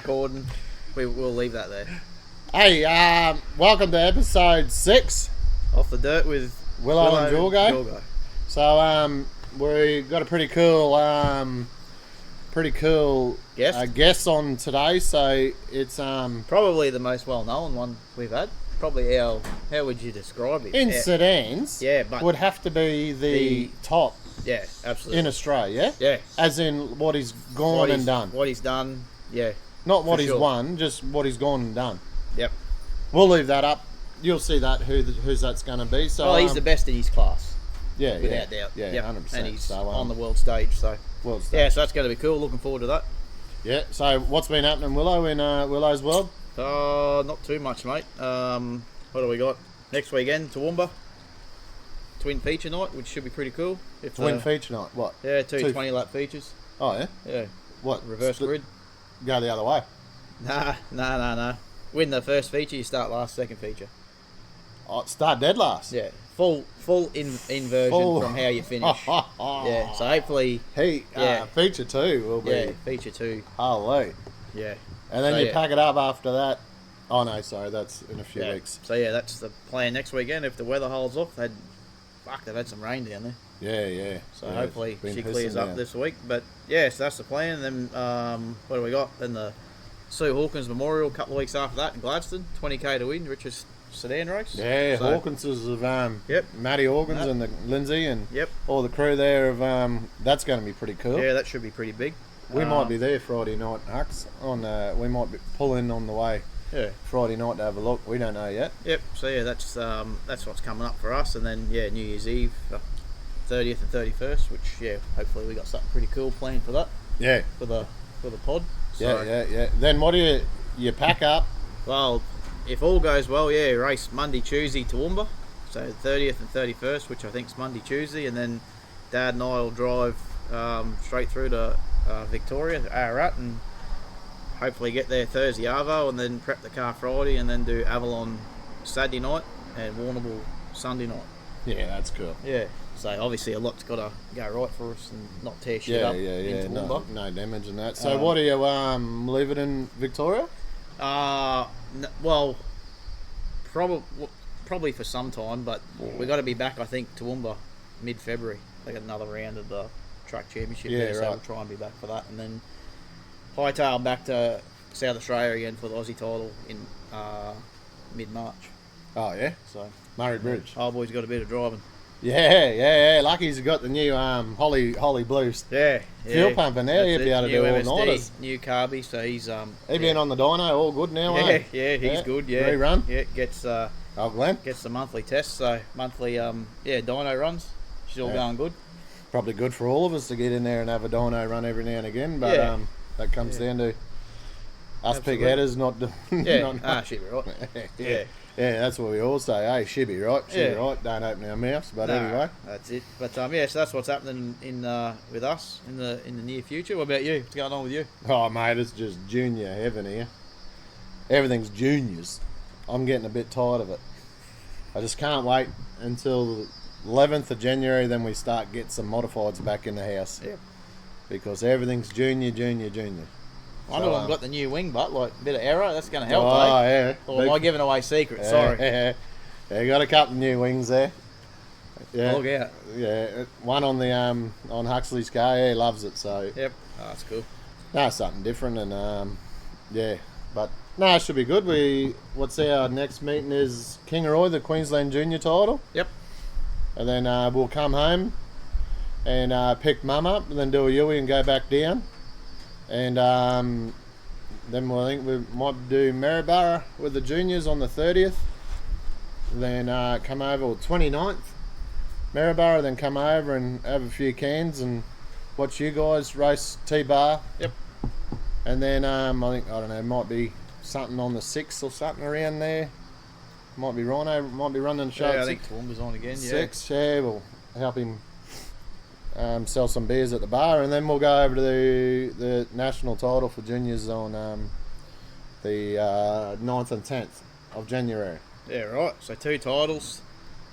recording. We'll leave that there. Hey, welcome to episode 6. Off the Dirt with Willo and Jorgo. So, we got a pretty cool guest on today. So it's probably the most well-known one we've had. Probably how would you describe it? In sedans. Yeah, but would have to be the top. Yeah, absolutely. In Australia. Yeah. As in what he's gone and done. What he's done. Yeah. Not what he's won, just what he's gone and done. Yep. We'll leave that up. You'll see that who's that's going to be. So he's the best in his class. Yeah, without doubt. Yeah, yep. 100%. And he's on the world stage. So yeah, so that's going to be cool. Looking forward to that. Yeah. So what's been happening, Willow, in Willow's world? Not too much, mate. What do we got next weekend? Toowoomba. Twin feature night, which should be pretty cool. Twin feature night. What? Yeah, two 20-lap features. Oh yeah. Yeah. What? Reverse grid. Go the other way. Nah. Win the first feature, you start last, second feature. Oh, start dead last. Yeah, full inversion from how you finish. Yeah, so hopefully. Feature 2 will be. Yeah, feature 2. Holy. Yeah. And then you pack it up after that. Oh no, sorry, that's in a few weeks. So yeah, that's the plan next weekend. If the weather holds off, they've had some rain down there. Yeah. So hopefully she clears up this week. But yeah, so that's the plan. And then what do we got? Then the Sue Hawkins Memorial a couple of weeks after that in Gladstone, 20k to win, richest sedan race. Yeah, so, Hawkinses of Matty Hawkins and the Lindsay and all the crew there of that's going to be pretty cool. Yeah, that should be pretty big. We might be there Friday night, Hux. We might be pulling on the way. Yeah. Friday night to have a look. We don't know yet. Yep. So yeah, that's what's coming up for us, and then New Year's Eve, 30th and 31st, which hopefully we got something pretty cool planned for that. Yeah. For the pod. So, yeah. Then what do you pack up? Well, if all goes well, race Monday, Tuesday to Toowoomba. So 30th and 31st, which I think is Monday, Tuesday, and then Dad and I will drive straight through to Victoria, Ararat, and hopefully get there Thursday Arvo, and then prep the car Friday, and then do Avalon Saturday night and Warrnambool Sunday night. Yeah, that's cool. Yeah. So obviously a lot's got to go right for us and not tear shit up. Yeah. No damage in that. So what do you leave it in Victoria? Well, probably for some time, but we got to be back. I think Toowoomba mid-February. They got another round of the track championship there, so we'll try and be back for that, and then hightail back to South Australia again for the Aussie title in mid-March. Oh yeah. So Murray Bridge. Old boy's got a bit of driving. Yeah. Lucky's got the new Holly Blues. Yeah. Fuel pumping now. He'll be able to do all-nighters. New carby, so he's he been on the dyno all good now. Yeah, he's good. Yeah. Rerun. Yeah, gets Glenn gets the monthly test, so monthly dyno runs. She's all going good. Probably good for all of us to get in there and have a dyno run every now and again, but that comes down to us pig headers not. She'll be right. Yeah, that's what we all say. Hey, she'll be right. She'll be right. Don't open our mouths. But anyway, that's it. But so that's what's happening in with us in the near future. What about you? What's going on with you? Oh, mate, it's just junior heaven here. Everything's juniors. I'm getting a bit tired of it. I just can't wait until 11th of January. Then we start getting some modifieds back in the house. Yeah. Because everything's junior. I know I've got the new wing butt, like a bit of error. That's going to help, yeah. Or am I giving away secrets? Sorry. Yeah, you got a couple of new wings there. Yeah. Look out. Yeah, one on the on Huxley's car. Yeah, he loves it. So. Yep. Oh, that's cool. No, something different, and but no, it should be good. What's our next meeting is Kingaroy, the Queensland Junior title. Yep. And then we'll come home and pick Mum up, and then do a Yui and go back down. And then I think we might do Maryborough with the juniors on the 30th. Then come over 29th, Maryborough. Then come over and have a few cans and watch you guys race T-Bar. Yep. And then I don't know, might be something on the 6th or something around there. Might be Rhino, might be running show. Yeah, I think Toowoomba's on again. 6, we'll help him. Sell some beers at the bar, and then we'll go over to the national title for juniors on the 9th and 10th of January. Yeah, right. So 2 titles,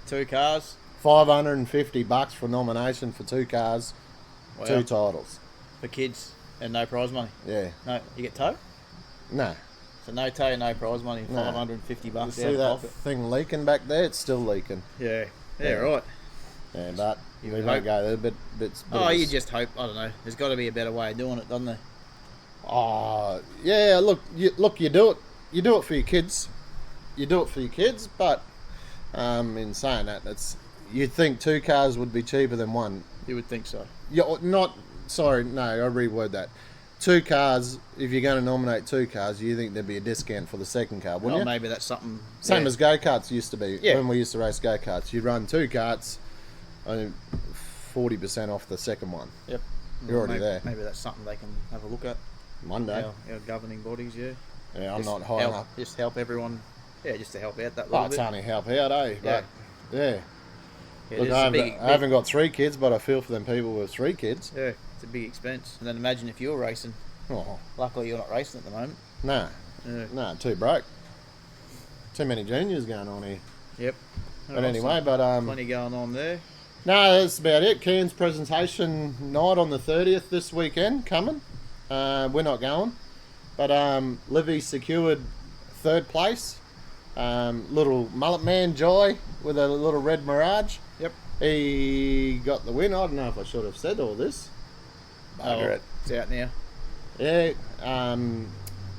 2 cars. $550 for nomination for 2 cars, wow. 2 titles. For kids and no prize money. Yeah. No, you get tow? No. So no tow, no prize money, No. $550 You out see of that pocket. thing leaking back there? It's still leaking. Yeah, Yeah. right. Yeah, but You we would won't hope. go there. Bit Oh, of a you just hope. I don't know. There's got to be a better way of doing it, doesn't there? Oh, yeah. Look, you do it. You do it for your kids. You do it for your kids, but in saying that, you'd think 2 cars would be cheaper than one. You would think so. You're not. Sorry, no. I reword that. 2 cars. If you're going to nominate 2 cars, you think there'd be a discount for the second car, wouldn't Well, you? maybe that's something. Same yeah. as go-karts used to be Yeah. when we used to race go-karts. You'd run 2 karts, 40% off the second one. Yep. You're already maybe, there. Maybe that's something they can have a look at. Monday. Our governing bodies, yeah. Yeah, I'm Just not high help, enough. Just help everyone. Yeah, just to help out that Oh, little it's bit. only help out, eh? But, yeah. Yeah, Look, it's I a big, haven't got 3 kids, but I feel for them people with 3 kids. Yeah, it's a big expense. And then imagine if you're racing. Oh, Luckily, you're not racing at the moment. no. Yeah. No, too broke. Too many juniors going on here. Yep. But anyway, but plenty going on there. no, that's about it. Cairns presentation night on the 30th this weekend coming. We're not going. But Livy secured 3rd place. Little mullet man Joy with a little red Mirage. Yep. He got the win. I don't know if I should have said all this. Bugger it. It's out now. Yeah.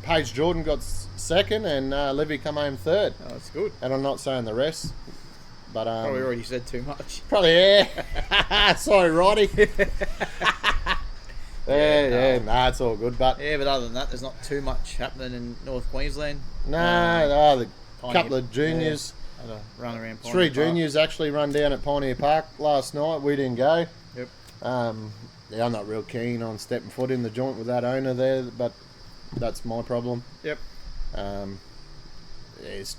Paige Jordan got 2nd and Livy come home 3rd. Oh, that's good. And I'm not saying the rest. But Probably already said too much. probably yeah. Sorry, Roddy. yeah, nah, it's all good. But Yeah, but other than that, there's not too much happening in North Queensland. the Pioneer- couple of juniors, Had a run around. 3 Pioneer Park. juniors actually run down at Pioneer Park last night. We didn't go. Yep. Yeah, I'm not real keen on stepping foot in the joint with that owner there, but that's my problem. Yep. It's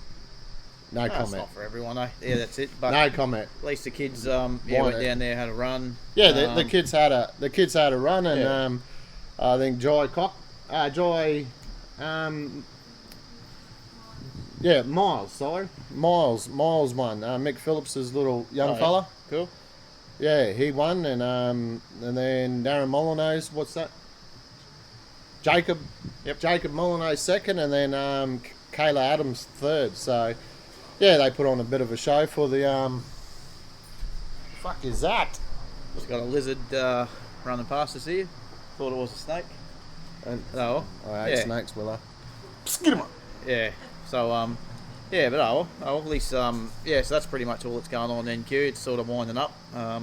no No, it's comment. not for everyone, eh? Yeah, that's it. But No comment. at least the kids, Why went not? down there, had a run. Yeah, the kids had a run, and Yeah. I think Miles. Sorry, Miles won. Mick Phillips's little young Oh, yeah. fella. Cool. Yeah, he won, and then Darren Molyneux's, what's that? Jacob. Yep. Jacob Molyneux 2nd, and then Kayla Adams 3rd. So, yeah, they put on a bit of a show for the fuck is that? Just got a lizard running past us here. Thought it was a snake. And Oh, I hate yeah. snakes, Willow. Psst, get him up. Yeah. So yeah, but at least yeah. So that's pretty much all that's going on in NQ. It's sort of winding up. Yeah.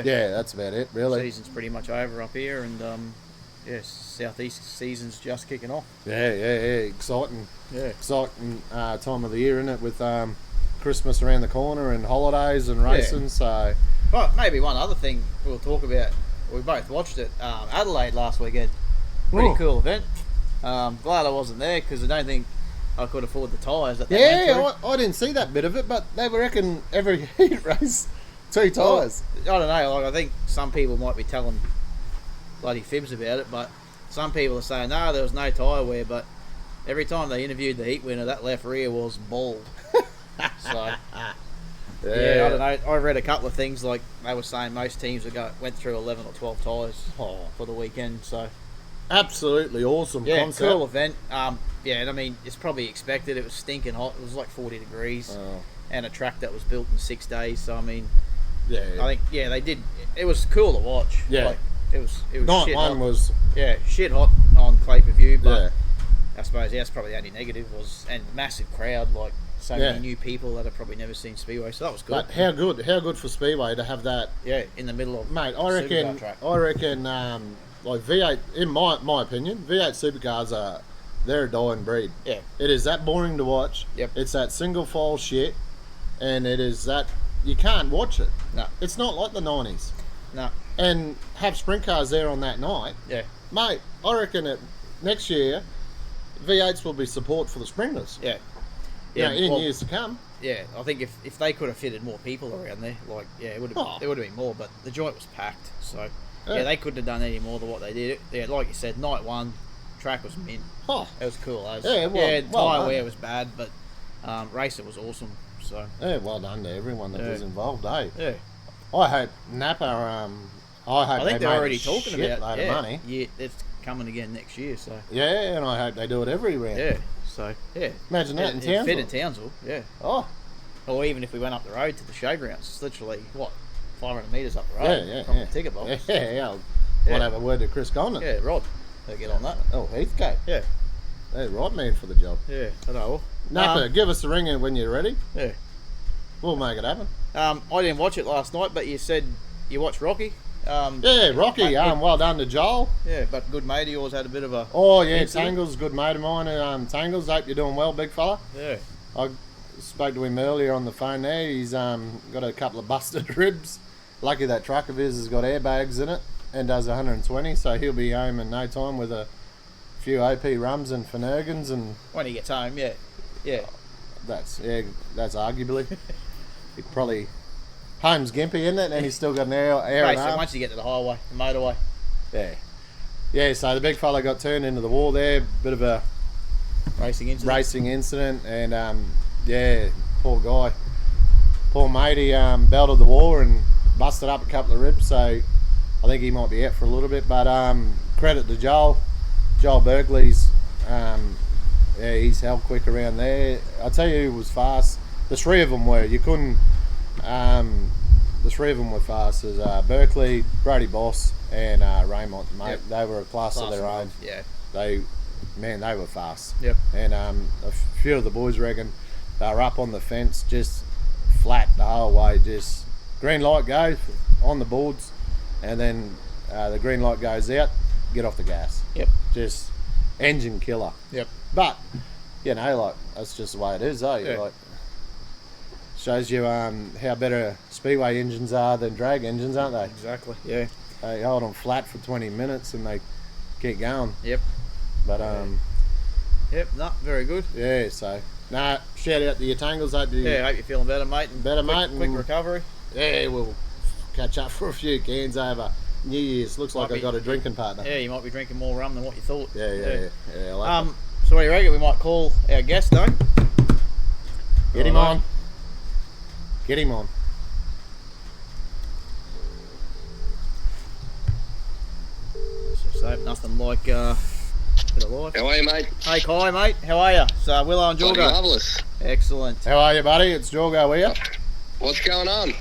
Yeah, that's about it, really. Season's pretty much over up here, and yeah, southeast season's just kicking off. Yeah, exciting. Yeah. Exciting time of the year, isn't it? With Christmas around the corner and holidays and racing. So, But maybe one other thing we'll talk about. We both watched it. Adelaide last weekend. Pretty Ooh. cool event. Glad I wasn't there because I don't think I could afford the tyres that they went yeah, through. I didn't see that bit of it, but they reckon every heat race, 2 tyres. Well, I don't know. Like I think some people might be telling bloody fibs about it, but some people are saying no, there was no tyre wear. But every time they interviewed the heat winner, that left rear was bald. So yeah, I don't know. I read a couple of things like they were saying most teams went through 11 or 12 tyres for the weekend. So Absolutely awesome yeah, concept. cool event. Yeah, and I mean it's probably expected. It was stinking hot. It was like 40 degrees, Oh, and a track that was built in 6 days. So I mean, yeah. I think they did. It was cool to watch. Yeah. Like, it was Night shit one hot. was, Yeah, shit hot on Clay per view, but yeah. I suppose that's probably the only negative was and massive crowd, like so Yeah. many new people that have probably never seen Speedway, so that was good. But how good for Speedway to have that. Yeah, in the middle of Mate, supercar track. I reckon, like V8, in my opinion, V8 supercars they're a dying breed. Yeah. It is that boring to watch. Yep. It's that single file shit, and it is that you can't watch it. No. It's not like the 90s. No. And have sprint cars there on that night, Yeah. mate. I reckon next year, V8s will be support for the sprinters. Yeah. Yeah, in well, years to come. Yeah, I think if they could have fitted more people around there, like it would have Oh. there would have been more, but the joint was packed, so Yeah. yeah, they couldn't have done any more than what they did. Yeah, like you said, night one, track was mint. Oh, It was cool. Yeah, well tyre done. wear was bad, but racing was awesome. So yeah, well done to everyone that Yeah. was involved, eh? yeah, I hope Napa. I hope I think they they're made already a talking shit about load of money. Yeah, it's coming again next year. So Yeah, and I hope they do it every round. yeah, so yeah. Imagine that in Townsville. Fit in Townsville, yeah. Oh, Or even if we went up the road to the showgrounds, it's literally, 500 metres up the road from the ticket box. Yeah. I'll have a word to Chris Conner. Yeah, Rod. They'll get on that. Oh, Heathcote. Yeah. They're right man for the job. Yeah, I know. Napa, give us a ring when you're ready. Yeah. We'll make it happen. I didn't watch it last night, but you said you watched Rocky. Yeah, Rocky. Well done to Joel. Yeah, but good mate of yours had a bit of a... Oh, yeah, incident. Tangle's a good mate of mine. Tangle's, hope you're doing well, big fella. Yeah. I spoke to him earlier on the phone there. He's got a couple of busted ribs. Lucky that truck of his has got airbags in it and does 120, so he'll be home in no time with a few OP rums and Finnegan's and... When he gets home, yeah. Yeah. That's arguably. He probably... Home's gimpy, isn't it? And he's still got an hour and a half. Once you get to the highway, the motorway. Yeah. Yeah, so the big fella got turned into the wall there. Bit of a Racing incident. And, yeah, poor guy. Poor mate, he belted the wall and busted up a couple of ribs, so I think he might be out for a little bit. But credit to Joel Berkeley's. Yeah, he's held quick around there. I'll tell you, who was fast. The three of them were. You couldn't... the three of them were fast. As Berkeley, Brody Boss, and Raymond, mate. Yep. They were a class of their own. Yeah. They were fast. Yep. And a few of the boys reckon they were up on the fence, just flat the whole way. Just green light go on the boards, and then the green light goes out, get off the gas. Yep. Just engine killer. Yep. But like that's just the way it is, though. Yeah. Like, shows you how better speedway engines are than drag engines, aren't they? Exactly. Yeah. They hold them flat for 20 minutes and they keep going. Yep. But Yep. No, very good. yeah. So shout out to your Tangles. Hope you Hope you're feeling better, mate. And quick recovery. Yeah, we'll catch up for a few cans over New Year's. Looks like I got a drinking partner. Yeah, you might be drinking more rum than what you thought. Yeah. I like that. So what do you reckon? We might call our guest, though. Get him on. Get him on. So nothing like bit of life. How are you, mate? Hey Kai, mate. How are you? So Willo and Bloody Jorgo. marvellous. Excellent. How are you, buddy? It's Jorgo here. What's going on?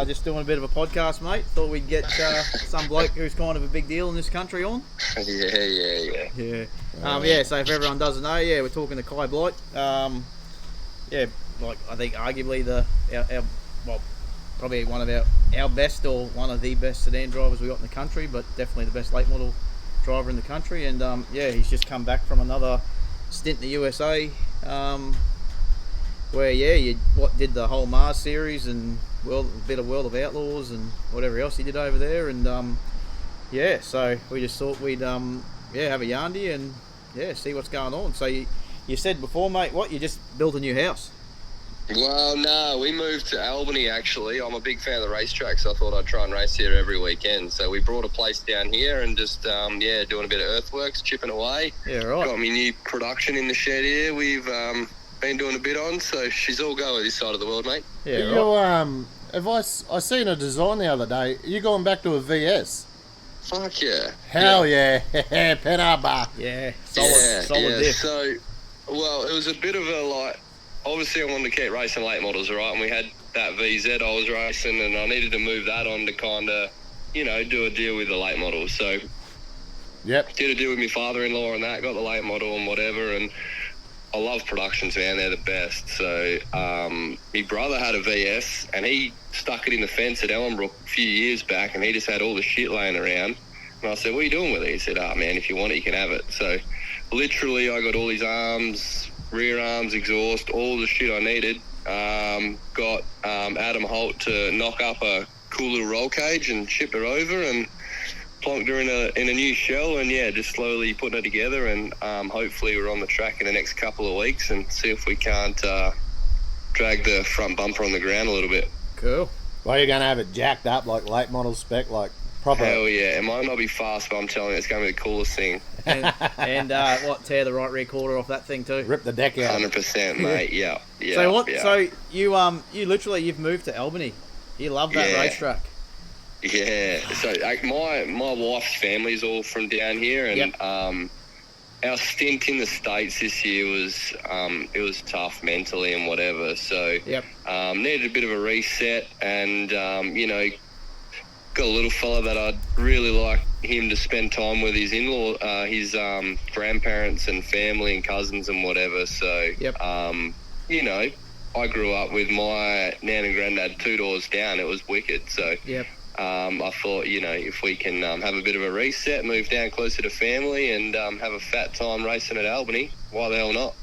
Just doing a bit of a podcast, mate. Thought we'd get some bloke who's kind of a big deal in this country on. Yeah. Yeah. So if everyone doesn't know, we're talking to Kai Blight. Like I think arguably probably one of our best or one of the best sedan drivers we got in the country, but definitely the best late model driver in the country. And he's just come back from another stint in the USA, where you did the whole Mars series and a bit of World of Outlaws and whatever else he did over there. And so we just thought we'd have a yarn to you and see what's going on. So you said before, mate, you just built a new house? Well, no, we moved to Albany, actually. I'm a big fan of the racetrack, so I thought I'd try and race here every weekend. So we brought a place down here and just, doing a bit of earthworks, chipping away. Yeah, right. Got me new production in the shed here. We've been doing a bit on, so she's all go this side of the world, mate. Yeah, right. I seen a design the other day. You going back to a VS? Fuck yeah. Hell yeah. Penaba. Yeah, solid diff. So, well, it was a bit of a, obviously I wanted to keep racing late models, right? And we had that VZ I was racing, and I needed to move that on to kind of, do a deal with the late models. So, yep. Did a deal with my father-in-law and that, got the late model and whatever, and I love productions, man. They're the best. So, my brother had a VS, and he stuck it in the fence at Ellenbrook a few years back, and he just had all the shit laying around. And I said, what are you doing with it? He said, man, if you want it, you can have it. So, literally, I got all his arms, rear arms, exhaust, all the shit I needed. Got Adam Holt to knock up a cool little roll cage and ship her over and plonked her in a new shell, and just slowly putting it together, and hopefully we're on the track in the next couple of weeks and see if we can't drag the front bumper on the ground a little bit. Cool. Well, you're going to have it jacked up like late model spec, like proper. Hell yeah. It might not be fast, but I'm telling you, it's going to be the coolest thing. And tear the right rear quarter off that thing too. Rip the deck out. 100%, mate. Yeah. So what? Yeah. So you literally you've moved to Albany. You love that racetrack. Yeah. So my wife's family's all from down here, and our stint in the States this year was it was tough mentally and whatever. So needed a bit of a reset, and got a little fella that I'd really like him to spend time with his in-law, his grandparents and family and cousins and whatever. So I grew up with my nan and granddad 2 doors down. It was wicked. So I thought, if we can have a bit of a reset, move down closer to family, and have a fat time racing at Albany, why the hell not?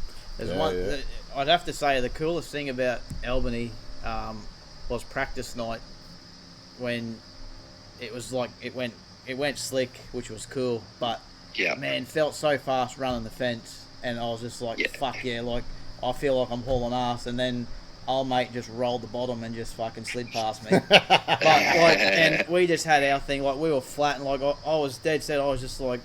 I'd have to say the coolest thing about Albany was practice night, when it was like it went slick, which was cool, but man, felt so fast running the fence, and I was just like, fuck yeah, like I feel like I'm hauling ass, and then old mate just rolled the bottom and just fucking slid past me. And we just had our thing, like we were flat, and like I was dead set. I was just like,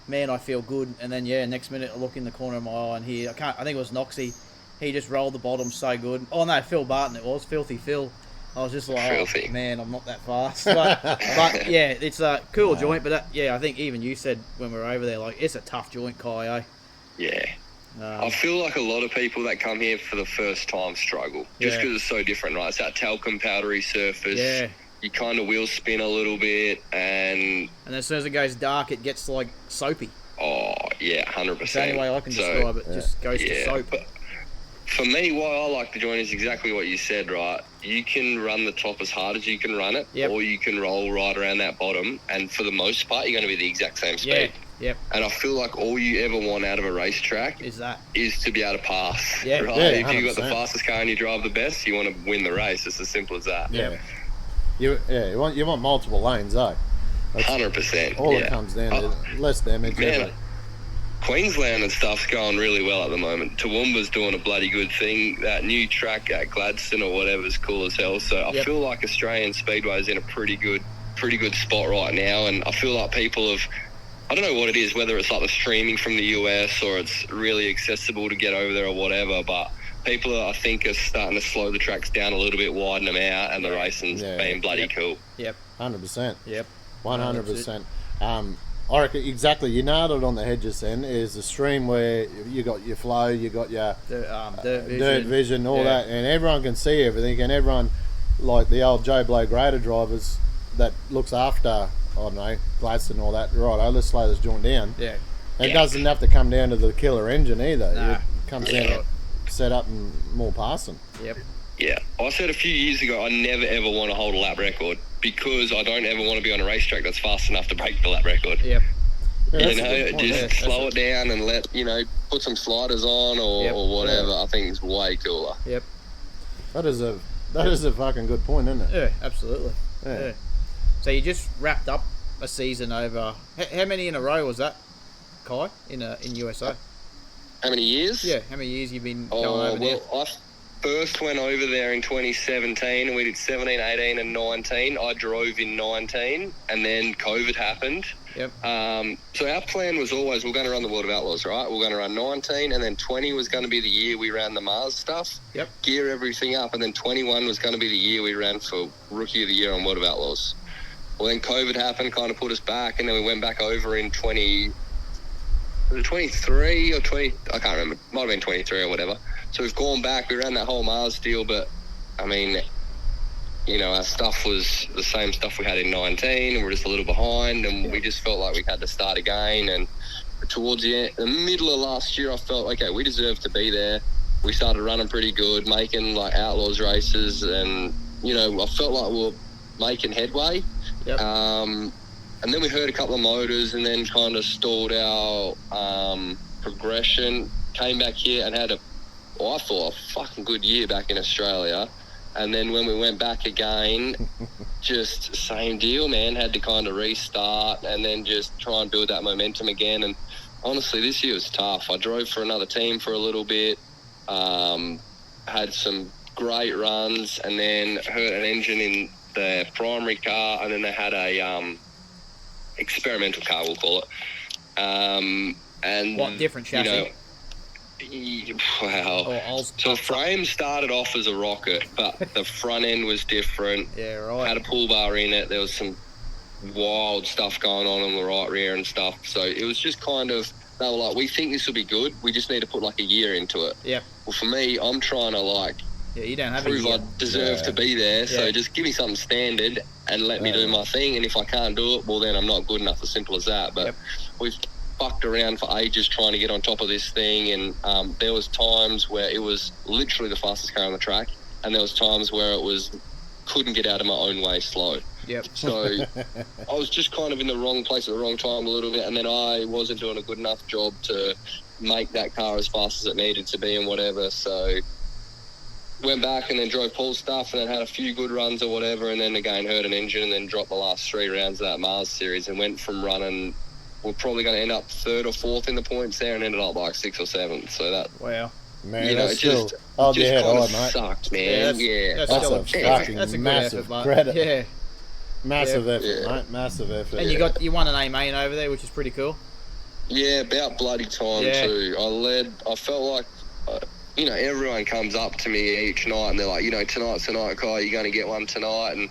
man, I feel good. And then next minute I look in the corner of my eye and I think it was Noxie. He just rolled the bottom so good. Oh no, Phil Barton it was, Filthy Phil. I was just like, oh, man, I'm not that fast. But yeah, it's a cool joint. But I think even you said when we were over there, like, it's a tough joint, Kai, eh? Yeah. I feel like a lot of people that come here for the first time struggle, just because it's so different, right? It's that talcum powdery surface. Yeah. You kind of wheel spin a little bit, and as soon as it goes dark, it gets like soapy. Oh yeah, 100%. That's the only way I can describe it. Just goes to soap. But for me, why I like the joint is exactly what you said, right? You can run the top as hard as you can run it, or you can roll right around that bottom, and for the most part, you're going to be the exact same speed. Yep. And I feel like all you ever want out of a racetrack is to be able to pass. Yeah. Right? Yeah, if you've got the fastest car and you drive the best, you want to win the race. It's as simple as that. Yeah. You want multiple lanes, though. 100%. All it comes down to less damage. Man, Queensland and stuff's going really well at the moment. Toowoomba's doing a bloody good thing. That new track at Gladstone or whatever is cool as hell. So I feel like Australian Speedway's in a pretty good spot right now, and I feel like people have, I don't know what it is, whether it's like the streaming from the US or it's really accessible to get over there or whatever, but people, I think, are starting to slow the tracks down a little bit, widen them out, and the racing's being bloody cool. Yep. 100%. Yep. 100%. I reckon exactly, you nailed it on the head just then, is the stream where you got your flow, you got your dirt vision, all that, and everyone can see everything, and everyone, like the old Joe Blow grader drivers that looks after, I don't know, Gladstone and all that, right, let's slow this joint down. Yeah. It doesn't have to come down to the killer engine either. Nah. It comes down to set up and more passing. Yep. Yeah. I said a few years ago I never ever want to hold a lap record because I don't ever want to be on a racetrack that's fast enough to break the lap record. Yep. Yeah, just slow it down and let, put some sliders on or whatever. I think it's way cooler. Yep. That is a fucking good point, isn't it? Yeah, absolutely. Yeah. So you just wrapped up a season over, how many in a row was that, Kai, in USA? How many years? Yeah, how many years you been going over there? I first went over there in 2017 and we did 17, 18 and 19. I drove in 19 and then COVID happened. Yep. So our plan was always, we're going to run the World of Outlaws, right? We're going to run 19 and then 20 was going to be the year we ran the Mars stuff. Yep. Gear everything up, and then 21 was going to be the year we ran for Rookie of the Year on World of Outlaws. Well, then COVID happened, kind of put us back, and then we went back over in 23 or 20, I can't remember, might have been 23 or whatever. So we've gone back, we ran that whole Mars deal, but I mean, our stuff was the same stuff we had in 19, and we're just a little behind, and we just felt like we had to start again. And towards the middle of last year, I felt, okay, we deserve to be there. We started running pretty good, making like Outlaws races, and I felt like we were making headway. Yep. And then we heard a couple of motors, and then kind of stalled our progression. Came back here and had I thought, a fucking good year back in Australia. And then when we went back again, just same deal, man. Had to kind of restart and then just try and build that momentum again. And honestly, this year was tough. I drove for another team for a little bit, had some great runs, and then hurt an engine in the primary car, and then they had a experimental car, we'll call it. And what, different chassis? Wow. Or So the frame started off as a rocket, but the front end was different. Yeah, right. Had a pull bar in it. There was some wild stuff going on the right rear and stuff. So it was just kind of, they were like, we think this will be good. We just need to put like a year into it. Yep. Well, for me, I'm trying to Yeah, you don't have prove a year. I deserve to be there. So just give me something standard and let me do my thing. And if I can't do it, well, then I'm not good enough. As simple as that. But we've fucked around for ages trying to get on top of this thing. And there was times where it was literally the fastest car on the track. And there was times where it was couldn't get out of my own way slow. Yep. So I was just kind of in the wrong place at the wrong time a little bit. And then I wasn't doing a good enough job to make that car as fast as it needed to be and whatever. So went back and then drove Paul's stuff and then had a few good runs or whatever, and then again hurt an engine and then dropped the last 3 rounds of that Mars series and went from running, we're probably going to end up 3rd or 4th in the points there and ended up like 6th or 7th. So that, wow, man, you know, that's it just, still hold your head kind high, of mate. sucked, man. That's That's still a fucking that's a good massive effort, but credit. Yeah. Massive effort, mate. Massive effort. And you won an A main over there, which is pretty cool. Yeah, about bloody time too. I felt like, you know, everyone comes up to me each night and they're like, you know, tonight's the night, Kai, you're going to get one tonight. And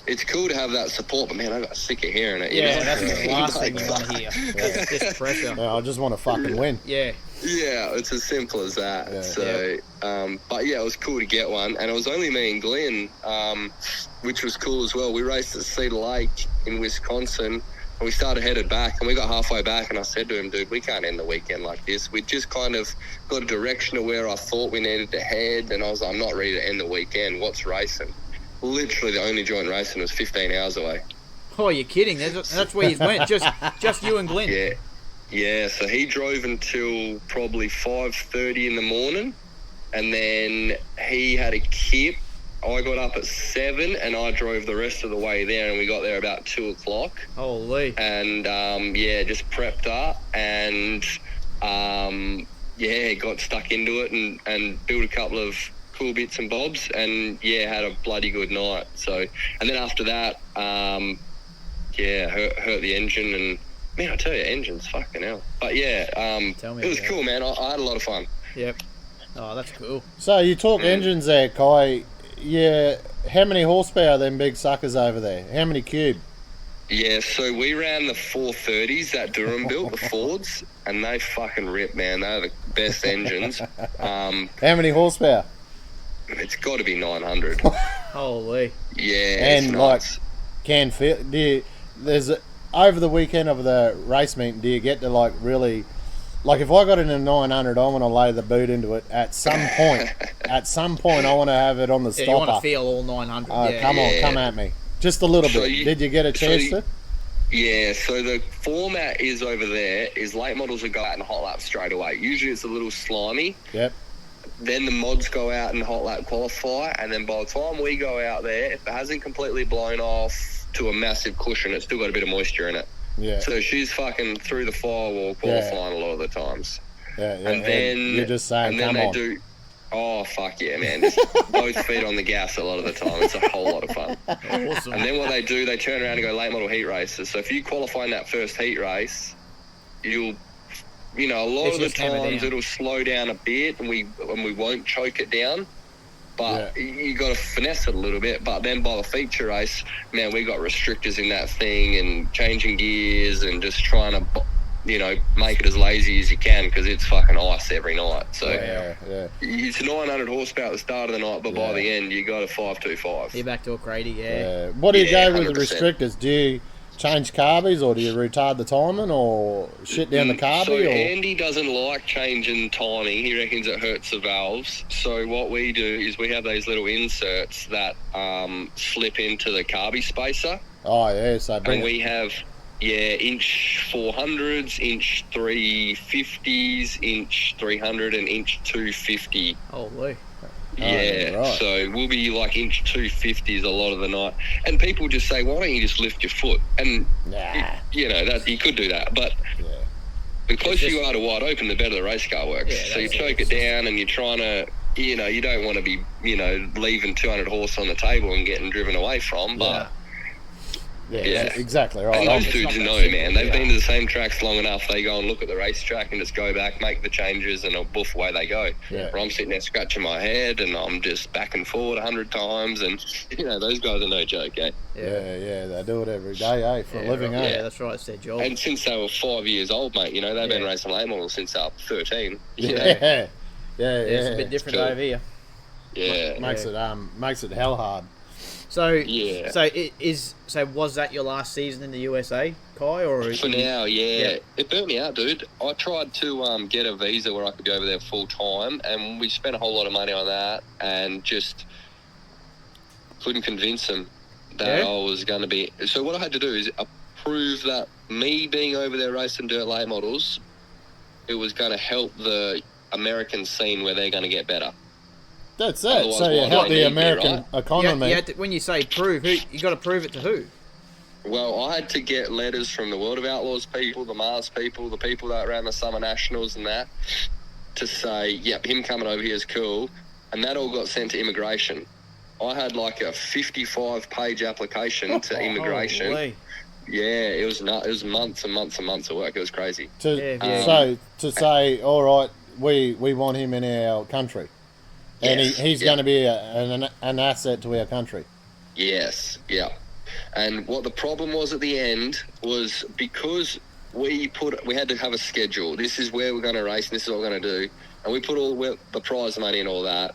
it's cool to have that support, but man, I got sick of hearing it. Yeah, you know? that's the last thing you want to hear. It's just pressure. I just want to fucking win. Yeah. Yeah, it's as simple as that. Yeah. So, but yeah, it was cool to get one. And it was only me and Glenn, which was cool as well. We raced at Cedar Lake in Wisconsin. And we started headed back, and we got halfway back, and I said to him, dude, we can't end the weekend like this. We just kind of got a direction of where I thought we needed to head, and I was like, I'm not ready to end the weekend. What's racing? Literally the only joint racing was 15 hours away. Oh, you're kidding. That's where you went, just you and Glenn. Yeah, so he drove until probably 5:30 in the morning, and then he had a kip. I got up at 7 and I drove the rest of the way there, and we got there about 2 o'clock. Holy. And just prepped up and got stuck into it and built a couple of cool bits and bobs and had a bloody good night. So, and then after that, hurt the engine, and man, I tell you, engine's fucking hell. But it was cool, man. I had a lot of fun. Yep. Oh, that's cool. So you talk engines there, Kai. Yeah, how many horsepower are them big suckers over there? How many cube? Yeah, so we ran the 430s that Durham built, the Fords, and they fucking rip, man. They're the best engines. How many horsepower? It's got to be 900. Holy. Yeah, and can feel. Over the weekend of the race meeting, do you get to like really? Like if I got in a 900, I want to lay the boot into it at some point. At some point, I want to have it on the stopper. You want to feel all 900. Come on, come at me. Just a little bit. Did you get a chance to? Yeah, so the format is over there is late models will go out and hot lap straight away. Usually it's a little slimy. Yep. Then the mods go out and hot lap qualify, and then by the time we go out there, if it hasn't completely blown off to a massive cushion, it's still got a bit of moisture in it. Yeah. So she's fucking through the firewall qualifying a lot of the times. Yeah. And then you're just saying, come on. Oh, fuck yeah, man. Just both feet on the gas a lot of the time. It's a whole lot of fun. Awesome. And then what they do, they turn around and go late model heat races. So if you qualify in that first heat race, a lot of the times it'll slow down a bit and we won't choke it down. But you got to finesse it a little bit. But then by the feature race, man, we got restrictors in that thing and changing gears and just trying to, make it as lazy as you can because it's fucking ice every night. So it's 900 horsepower at the start of the night, but by the end, you got a 525. You're back to a Crady, What do you go with 100%. the restrictors? Do you change carbies or do you retard the timing or shit down the carby? So Andy doesn't like changing timing. He reckons it hurts the valves. So what we do is we have those little inserts that slip into the carby spacer. Oh, yeah. So and we have, inch 400s, inch 350s, inch 300 and inch 250. Holy. Yeah, right. So we'll be like inch 250s a lot of the night. And people just say, why don't you just lift your foot? And, you could do that. But the closer you are to wide open, the better the race car works. Yeah, so you choke it down and you're trying to, you don't want to be, leaving 200 horse on the table and getting driven away from. But Yeah. exactly right. And those It's dudes not that know, simple, man. They've yeah. been to the same tracks long enough. They go and look at the racetrack and just go back, make the changes, and boof, away they go. Yeah. Where I'm sitting there scratching my head, and I'm just back and forward 100 times, and those guys are no joke, eh? Yeah, they do it every day, for a living, right. eh? Yeah, that's right. It's their job. And since they were 5 years old, mate, they've been racing late models since they were 13. Yeah. It's a bit different Cool. over here. Yeah. Makes it hell hard. So Yeah. So was that your last season in the USA, Kai? Or For now, yeah. It burnt me out, dude. I tried to get a visa where I could go over there full time, and we spent a whole lot of money on that, and just couldn't convince them that I was going to be. So what I had to do is prove that me being over there racing dirt late models, it was going to help the American scene where they're going to get better. That's it. Otherwise, So you why help not the me, American right? economy. When you say prove, you got to prove it to who? Well, I had to get letters from the World of Outlaws people, the Mars people, the people that ran the Summer Nationals and that, to say, yep, him coming over here is cool. And that all got sent to immigration. I had like a 55-page application to immigration. Holy. Yeah, it was months and months and months of work. It was crazy. So to say, all right, we want him in our country, and he's going to be an asset to our country. Yes, yeah. And what the problem was at the end was because we had to have a schedule. This is where we're going to race, and this is what we're going to do. And we put all the prize money and all that.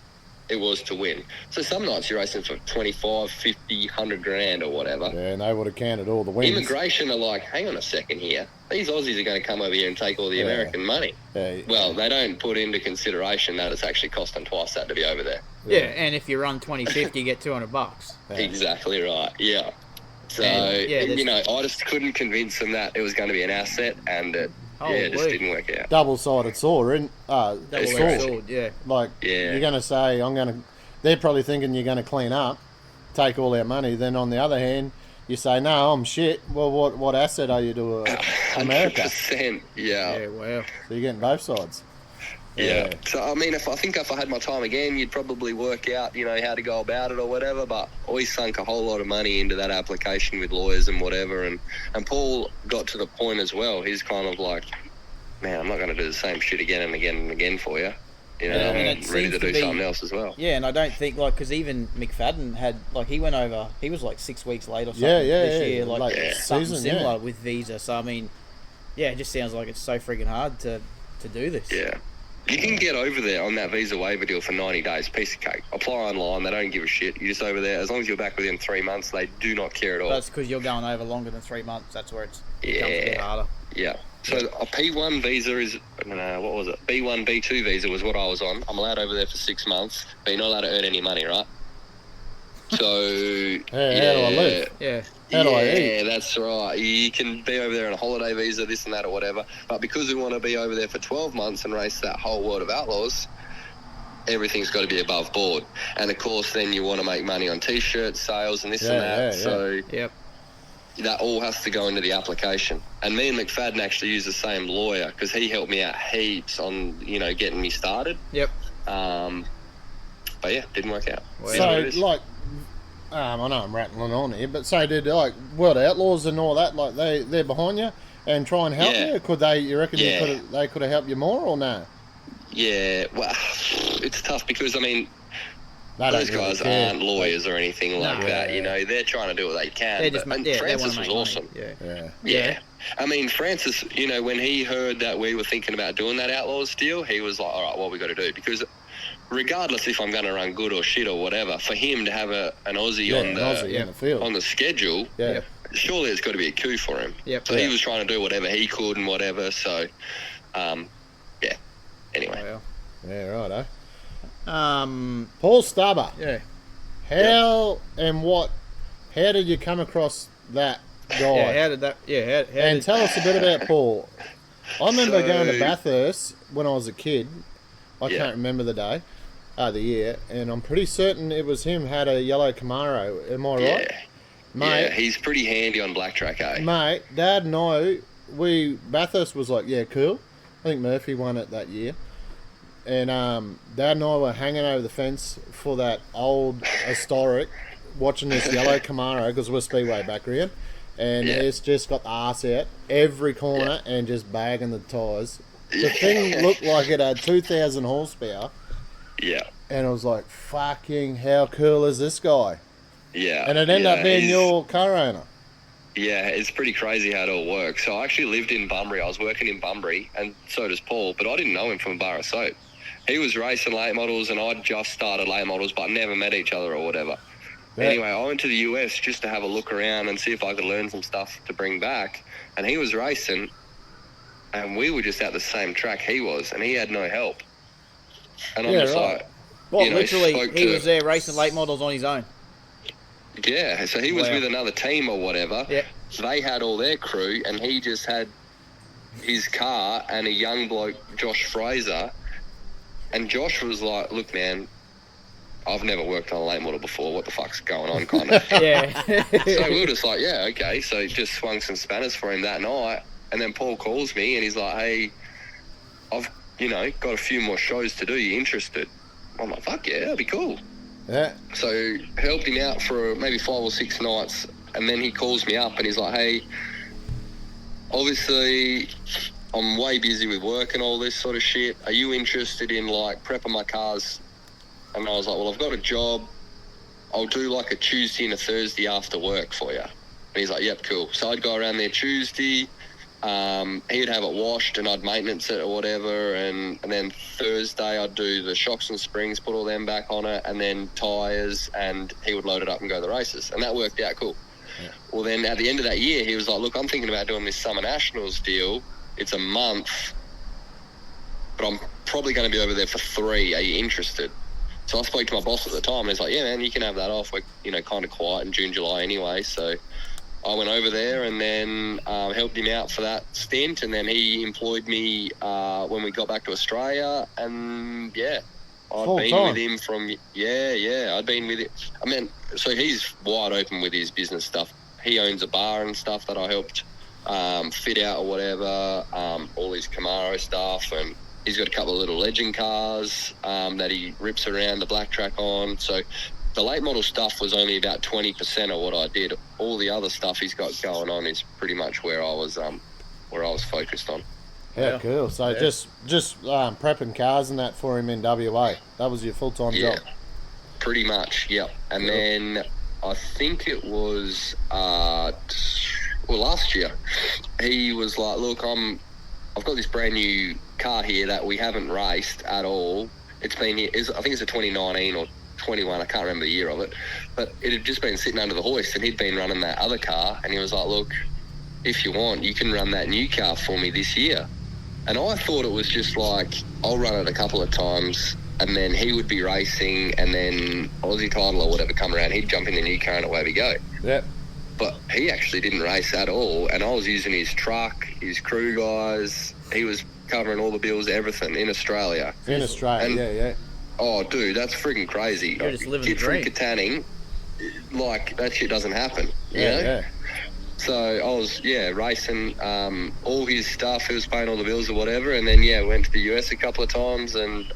It was to win. So some nights you're racing for 25, 50, 100 grand or whatever. Yeah, and they would have counted all the wins. Immigration are like, hang on a second here. These Aussies are going to come over here and take all the American money. Yeah. Well, they don't put into consideration that it's actually cost them twice that to be over there. Yeah, and if you run 20-50, you get $200. Yeah. Exactly right, yeah. So, I just couldn't convince them that it was going to be an asset, and it just didn't work out. Double-sided sword, Double-edged sword, yeah. Like, you're going to say, they're probably thinking you're going to clean up, take all our money. Then on the other hand, you say, no, I'm shit. Well, what asset are you to America? 100%, yeah. Yeah, wow. So you're getting both sides. Yeah. So, I mean, if I had my time again, you'd probably work out, how to go about it or whatever. But we sunk a whole lot of money into that application with lawyers and whatever. And Paul got to the point as well. He's kind of like, man, I'm not going to do the same shit again and again and again for you. I'm ready to do something else as well. Yeah, and I don't think, because even McFadden had, he went over, he was 6 weeks late or something this year, something season, similar with visa. So, I mean, it just sounds like it's so freaking hard to do this. Yeah. You can get over there on that visa waiver deal for 90 days, piece of cake. Apply online, they don't give a shit. You're just over there. As long as you're back within 3 months, they do not care at all. That's because you're going over longer than 3 months. That's where it becomes a bit harder. Yeah. So a P1 visa is, what was it? B1, B2 visa was what I was on. I'm allowed over there for 6 months, but you're not allowed to earn any money, right? So, how do I live? Yeah. How do I eat? Yeah, that's right. You can be over there on a holiday visa, this and that or whatever. But because we want to be over there for 12 months and race that whole World of Outlaws, everything's got to be above board. And, of course, then you want to make money on T-shirt sales and this and that. So that all has to go into the application. And me and McFadden actually use the same lawyer because he helped me out heaps on, getting me started. Yep. But, didn't work out. Well, so, I know I'm rattling on here, but so did World Outlaws and all that, they're behind you and try and help you? Could they, you reckon they could have helped you more or no? Yeah, well, it's tough because, those guys aren't lawyers or anything like that, they're trying to do what they can. And Francis was awesome. Yeah. Francis, when he heard that we were thinking about doing that Outlaws deal, he was like, all right, what we got to do? Because regardless if I'm going to run good or shit or whatever, for him to have an Aussie on the field on the schedule, surely it's got to be a coup for him. So he was trying to do whatever he could and whatever. So, anyway. Wow. Yeah, right, Paul Stubber. Yeah. How did you come across that guy? Yeah, how did that, tell us a bit about Paul. I remember going to Bathurst when I was a kid. I can't remember the day, the year, and I'm pretty certain it was him had a yellow Camaro. Am I right? Mate, yeah, he's pretty handy on black track, eh? Mate, Dad and I, Bathurst was like, yeah, cool. I think Murphy won it that year. And Dad and I were hanging over the fence for that old historic, watching this yellow Camaro, because we're Speedway background. and Yeah. it's just got the arse out every corner and just bagging the tyres. The thing looked like it had 2,000 horsepower, Yeah. and I was like, fucking, how cool is this guy? Yeah. And it ended up being he's- your car owner. Yeah, it's pretty crazy how it all works. So I actually lived in Bunbury. I was working in Bunbury, and so does Paul, but I didn't know him from a bar of soap. He was racing late models, and I'd just started late models, but never met each other or whatever. Yeah. Anyway, I went to the US just to have a look around and see if I could learn some stuff to bring back. And he was racing, and we were just at the same track he was, and he had no help. And I'm Yeah, just right. like, Well, you know, literally, spoke he to- was there racing late models on his own. yeah, so he was Wow. with another team or whatever. Yeah. They had all their crew, and he just had his car and a young bloke, Josh Fraser. And Josh was like, look, man, I've never worked on a late model before. What the fuck's going on, kind of. Yeah. So we were just like, yeah, okay. So just swung some spanners for him that night. And then Paul calls me, and he's like, hey, I've, got a few more shows to do. You interested? I'm like, fuck yeah, that'd be cool. Yeah. So helped him out for maybe 5 or 6 nights, and then he calls me up and he's like, hey, obviously I'm way busy with work and all this sort of shit. Are you interested in like prepping my cars? And I was like, well, I've got a job. I'll do like a Tuesday and a Thursday after work for you. And he's like, yep, cool. So I'd go around there Tuesday. He'd have it washed and I'd maintenance it or whatever, and then Thursday I'd do the shocks and springs, put all them back on it, and then tyres, and he would load it up and go to the races, and that worked out cool. Yeah. Well, then at the end of that year, he was like, look, I'm thinking about doing this Summer Nationals deal. It's a month, but I'm probably going to be over there for 3. Are you interested? So I spoke to my boss at the time, and he's like, yeah, man, you can have that off. We're kind of quiet in June, July anyway, so I went over there and then helped him out for that stint, and then he employed me when we got back to Australia, and I'd been with him from I'd been with it. I mean, so he's wide open with his business stuff. He owns a bar and stuff that I helped fit out or whatever, all his Camaro stuff, and he's got a couple of little legend cars that he rips around the black track on. So the late model stuff was only about 20% of what I did. All the other stuff he's got going on is pretty much where I was focused on. Yeah, Yeah. cool. So Yeah. just prepping cars and that for him in WA. That was your full-time Yeah, job. pretty much. Yep. And Cool. then I think it was last year. He was like, "Look, I've got this brand new car here that we haven't raced at all. It's been here. I think it's a 2019 or 21, I can't remember the year of it, but it had just been sitting under the hoist, and he'd been running that other car, and he was like, look, if you want, you can run that new car for me this year. And I thought it was just like, I'll run it a couple of times, and then he would be racing, and then Aussie title or whatever come around, he'd jump in the new car and away we go. Yep. But he actually didn't race at all, and I was using his truck, his crew guys. He was covering all the bills, everything in Australia. In Australia, And- yeah. Oh, dude, that's friggin' crazy. You're just living the Kid from dream. Katanning, like, that shit doesn't happen, you know? Yeah. So I was, racing all his stuff. He was paying all the bills or whatever. And then, went to the US a couple of times. And,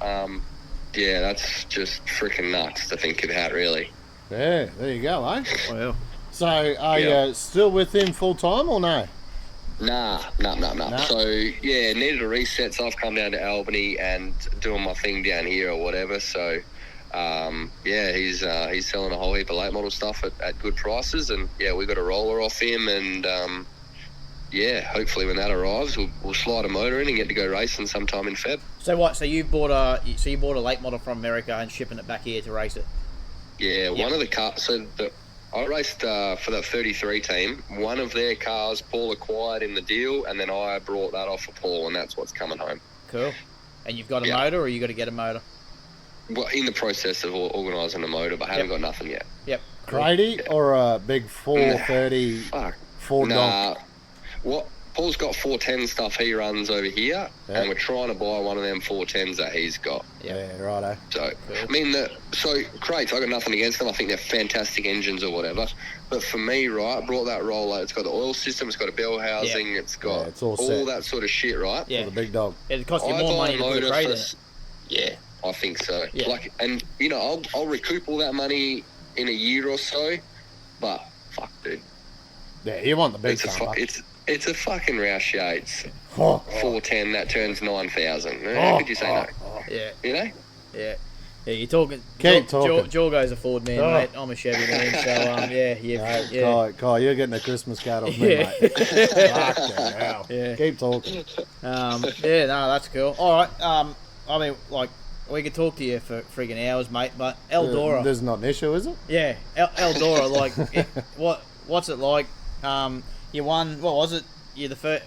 that's just freaking nuts to think about, really. Yeah, there you go, eh? Wow. So are Yeah. you still with him full-time or no? Nah. Nah. So, needed a reset. So I've come down to Albany and doing my thing down here or whatever. So, he's selling a whole heap of late model stuff at good prices. And, we got a roller off him. And, hopefully when that arrives, we'll slide a motor in and get to go racing sometime in Feb. So what? So you bought a late model from America and shipping it back here to race it. Yeah, Yep. one of the cars. So I raced for that 33 team. One of their cars, Paul acquired in the deal, and then I brought that off for Paul, and that's what's coming home. Cool. And you've got a Yeah. motor, or you got to get a motor? Well, in the process of organising a motor, but haven't got nothing yet. Yep. Grady or a big 430 Fuck. Ford donk? What? Paul's got 410 stuff he runs over here, Yeah. and we're trying to buy one of them 410s that he's got. Yeah, righto. So, Cool. I mean, crates, I got nothing against them. I think they're fantastic engines or whatever. But for me, right, I brought that roller. It's got the oil system, it's got a bell housing, it's got Yeah, it's all all set. that sort of shit, right? Yeah. For the big dog. It costs you I more buy money a to put a motor crate for in it. Yeah, I think so. Yeah. I'll recoup all that money in a year or so. But fuck, dude, Yeah, you want the big It's a thumper. it's a fucking Roush Yates Oh, 410 that turns 9,000. How could you say no? Yeah, You know? yeah. Yeah, you're talking. Keep talking. Jorgo's a Ford man, Oh. mate. I'm a Chevy man, so yeah. Kai, you're getting a Christmas card off me, Yeah. mate. Fucking hell. Yeah. Keep talking. Yeah, no, that's cool. All right. I mean, like, we could talk to you for friggin' hours, mate. But Eldora, There's not an issue, is it? yeah, Eldora, like, what's it like? You won. What was it? You're the first.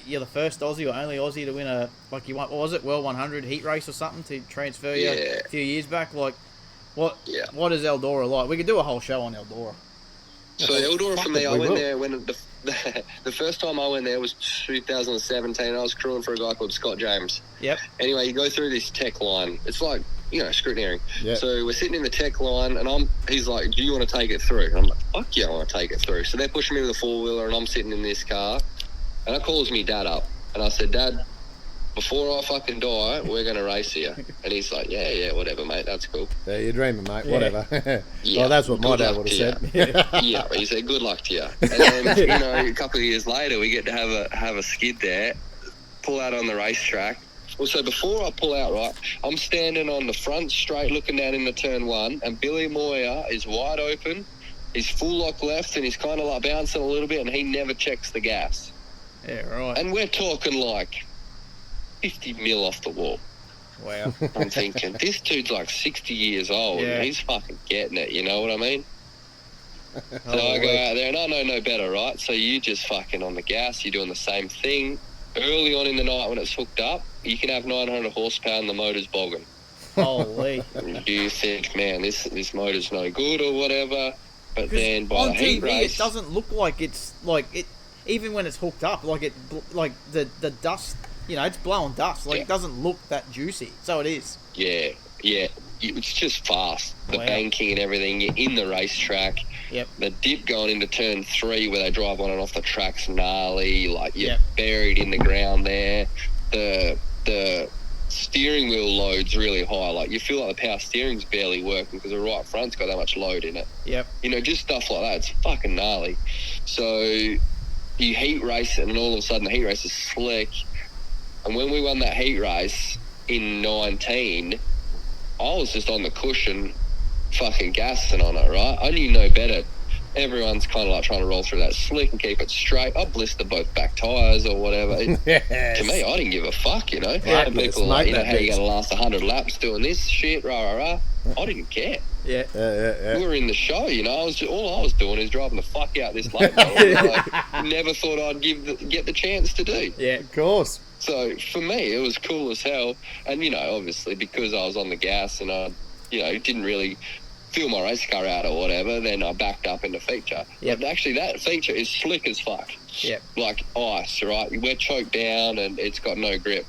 You're the first Aussie or only Aussie to win a, like, you won, what was it, World 100 heat race or something to transfer you Yeah. a few years back. Like, what Yeah. what is Eldora like? We could do a whole show on Eldora. So Eldora for me, I we went will. there when the first time I went there was 2017. I was crewing for a guy called Scott James. Yep. Anyway, you go through this tech line. It's like, scrutineering. Yeah. So we're sitting in the tech line, and he's like, do you want to take it through? And I'm like, fuck yeah, I want to take it through. So they're pushing me with a four-wheeler, and I'm sitting in this car. And I calls me dad up, and I said, Dad, before I fucking die, we're going to race here. And he's like, yeah, whatever, mate, that's cool. Yeah, you're dreaming, mate. Yeah. Whatever. Yeah, Well, that's what my good dad luck would have to said. Yeah, he said, good luck to you. And then, a couple of years later, we get to have a skid there, pull out on the racetrack. Well, so before I pull out, right, I'm standing on the front straight looking down into turn one, and Billy Moyer is wide open. He's full lock left, and he's kind of like bouncing a little bit, and he never checks the gas. Yeah, right. And we're talking like 50 mil off the wall. Wow. I'm thinking, this dude's like 60 years old, Yeah. and he's fucking getting it, you know what I mean? So I go out there, and I know no better, right? So you just fucking on the gas, you're doing the same thing. Early on in the night when it's hooked up, you can have 900 horsepower and the motor's bogging. Holy. Do you think, man, this motor's no good or whatever? But then by on the heat TV, race... it doesn't look like it's like it. Even when it's hooked up, like the dust, it's blowing dust. Like, Yeah. it doesn't look that juicy. So it is. Yeah. It's just fast. The Wow. banking and everything. You're in the racetrack. Yep. The dip going into turn 3 where they drive on and off the track's gnarly. Like, you're Yep. buried in the ground there. The steering wheel load's really high. Like, you feel like the power steering's barely working because the right front's got that much load in it. Yep. Just stuff like that. It's fucking gnarly. So you heat race it, and all of a sudden the heat race is slick. And when we won that heat race in 19, I was just on the cushion fucking gassing on it, right? I knew no better. Everyone's kind of like trying to roll through that slick and keep it straight. I blistered both back tyres or whatever. Yes. To me, I didn't give a fuck, And Reckless, people are like, mate, how you that going to last 100 laps doing this shit, rah. I didn't care. Yeah. Yeah. We were in the show, all I was doing is driving the fuck out this late model. I never thought I'd get the chance to do. Yeah. Of course. So for me, it was cool as hell. And, obviously because I was on the gas and I, didn't really feel my race car out or whatever, then I backed up into feature. Yep. But actually that feature is slick as fuck. Yep. Like ice, right? We're choked down and it's got no grip.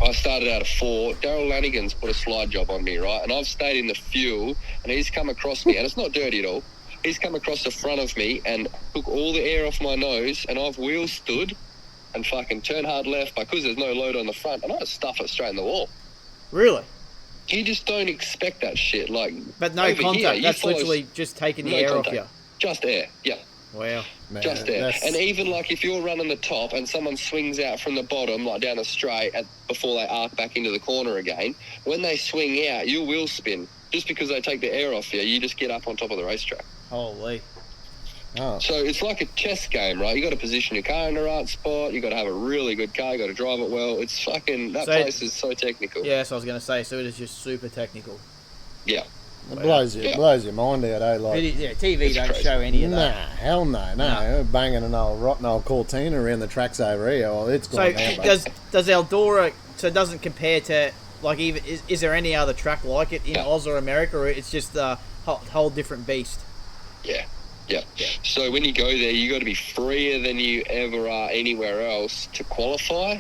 I started out of 4. Daryl Lanigan's put a slide job on me, right? And I've stayed in the fuel, and he's come across me, and it's not dirty at all. He's come across the front of me and took all the air off my nose, and I've wheel stood and fucking turned hard left because there's no load on the front, and I just stuff it straight in the wall. Really? You just don't expect that shit. Like, But no over contact. here, you That's follow literally just taking the no air contact. off you. Just air, yeah. Wow. Man, Just there. that's- And even like if you're running the top and someone swings out from the bottom, like down the straight before they arc back into the corner again, when they swing out, you will spin. Just because they take the air off you, you just get up on top of the racetrack. Holy. Oh. So it's like a chess game, right? You got to position your car in the right spot. You got to have a really good car. You got to drive it well. It's fucking, that place is so technical. Yeah, so I was going to say, so it is just super technical. Yeah. It blows your mind out, eh? Like, TV It's don't crazy. show any of nah, that. hell no. We're banging an old rotten old Cortina around the tracks over here. Well, it's So gone now. does Eldora? So it doesn't compare to like even is there any other track like it in No. Oz or America, or it's just a whole different beast? Yeah. So when you go there, you got to be freer than you ever are anywhere else to qualify.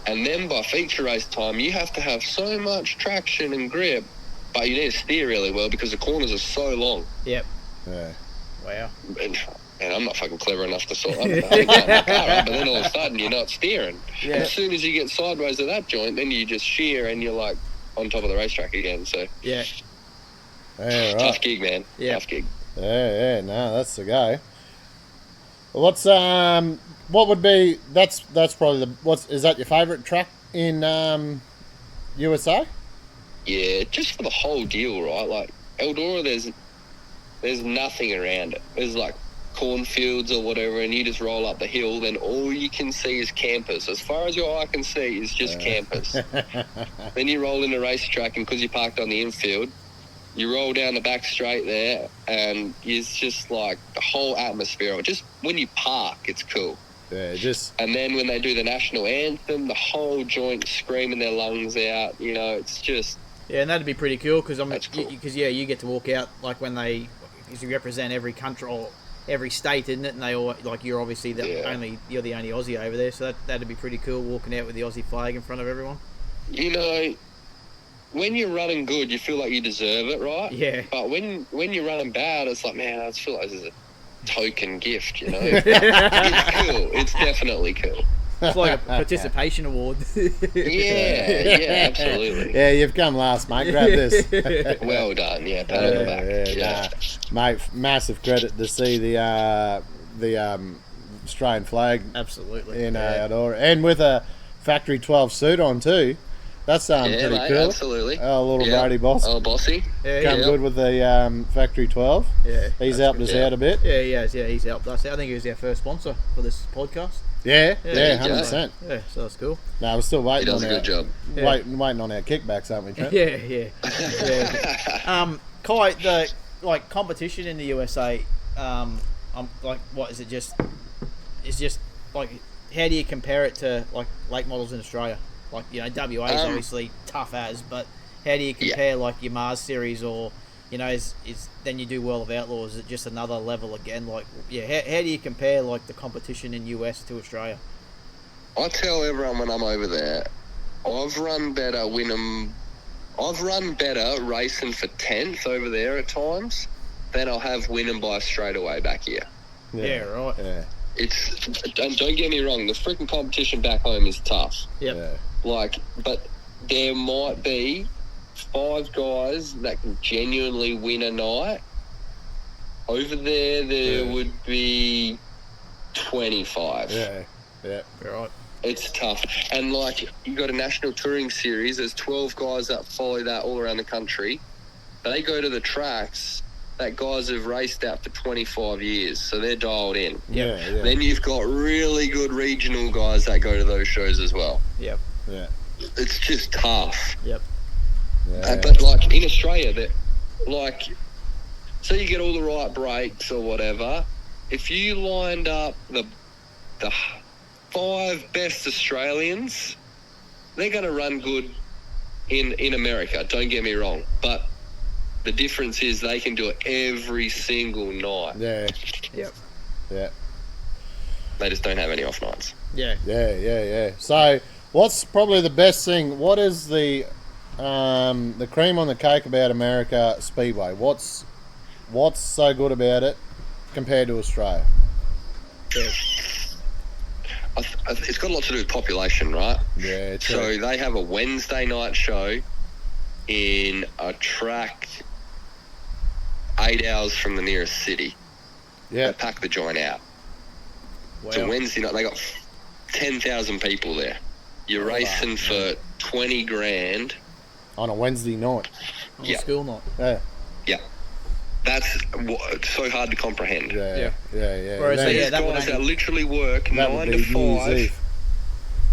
And then by feature race time, you have to have so much traction and grip, but you need to steer really well because the corners are so long. Yep. Yeah. Wow. And I'm not fucking clever enough to sort of my car up, but then all of a sudden you're not steering. Yeah. And as soon as you get sideways of that joint, then you just shear and you're like on top of the racetrack again. So Yeah. Yeah, right. tough gig, man. Yeah. Tough gig. Yeah, no, that's the go. What's what would be that's probably is that your favourite track in USA? Yeah, just for the whole deal, right? Like Eldora, there's nothing around it. There's like cornfields or whatever, and you just roll up the hill, then all you can see is campers. As far as your eye can see is just campers. Then you roll in the racetrack, and because you parked on the infield, you roll down the back straight there, and it's just like the whole atmosphere. Just when you park, it's cool. Yeah, just... And then when they do the national anthem, the whole joint screaming their lungs out, you know, it's just... Yeah, and that'd be pretty cool, because cool. you get to walk out, like when they... Because you represent every country, or every state, isn't it? And they all... Like, you're obviously you're the only Aussie over there, so that'd be pretty cool, walking out with the Aussie flag in front of everyone. You know... When you're running good, you feel like you deserve it, right? Yeah. But when you're running bad, it's like, man, I just feel like this is a token gift, you know? It's cool. It's definitely cool. It's like a participation award. Yeah, absolutely. Yeah, you've come last, mate. Grab this. Well done. Yeah, pat on the back. Yeah. Mate, massive credit to see the Australian flag. Absolutely. In Eldora. And with a Factory 12 suit on too. That's pretty mate, cool. Absolutely. Oh, little Brady boss. Oh, bossy. Come good with the Factory 12. Yeah. He's helped us out a bit. Yeah, he has. Yeah, he's helped us out. I think he was our first sponsor for this podcast. Yeah, 100%. Yeah, so that's cool. No, we're still waiting on a good job. Waiting on our kickbacks, aren't we, Trent? Yeah. Kai, the competition in the USA, I'm like, what is it? It's just like, how do you compare it to like late models in Australia? Like, you know, WA is obviously tough as, but how do you compare like your Mars series, or, you know, is then you do World of Outlaws? Is it just another level again? Like, how do you compare like the competition in US to Australia? I tell everyone when I'm over there, I've run better racing for 10th over there at times than I'll have winning by straightaway back here. Yeah, right. Yeah. It's, don't get me wrong, the freaking competition back home is tough. Yep. Yeah. But there might be 5 guys that can genuinely win a night. Over there would be 25. Yeah. Right. It's tough. And, like, you got a national touring series. There's 12 guys that follow that all around the country. They go to the tracks that guys have raced out for 25 years, so they're dialed in. Yeah. Then you've got really good regional guys that go to those shows as well. Yep. Yeah. It's just tough. Yep. Yeah. But, like, in Australia, that, like, so you get all the right breaks or whatever. If you lined up the 5 best Australians, they're going to run good in America, don't get me wrong. But the difference is they can do it every single night. Yeah. Yep. Yeah. They just don't have any off nights. Yeah. So, what's probably the best thing? What is the cream on the cake about America Speedway? What's so good about it compared to Australia? It's got a lot to do with population, right? Yeah, true. So they have a Wednesday night show in a track 8 hours from the nearest city. Yeah. They pack the joint out. Wow. It's a Wednesday night. They got 10,000 people there. You're racing for 20 grand. On a Wednesday night. On a school night. Yeah. That's so hard to comprehend. Yeah. Whereas These that guys that literally work that 9 would to be New Year's 5. Eve.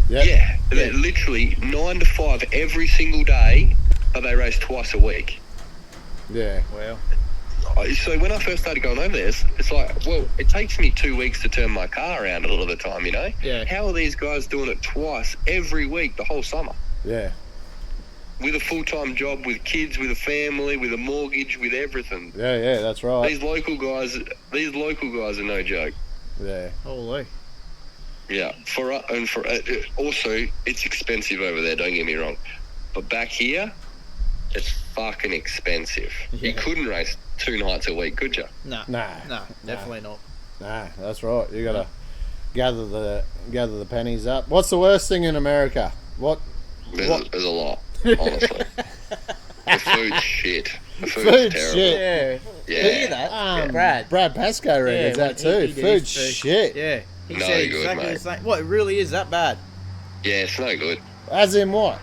Yeah, they're literally 9 to 5 every single day, but they race twice a week. Yeah. Wow. So when I first started going over there, it's like, well, it takes me 2 weeks to turn my car around a lot of the time, you know? Yeah. How are these guys doing it twice every week the whole summer? Yeah. With a full-time job, with kids, with a family, with a mortgage, with everything. Yeah, that's right. These local guys are no joke. Yeah. Holy. Yeah. Also, it's expensive over there, don't get me wrong. But back here, it's fucking expensive. Yeah. You couldn't race 2 nights a week, could you? Nah, definitely not. Nah, that's right. You gotta gather the pennies up. What's the worst thing in America? There's a lot, honestly. The food's shit. The food's Food's terrible. shit. Yeah. Yeah. Did you hear that? Brad Pascoe reckons when that too. he did Food his food. shit. Yeah. He No said good, exactly mate. the same. What, it really is that bad? Yeah, it's no good. As in what?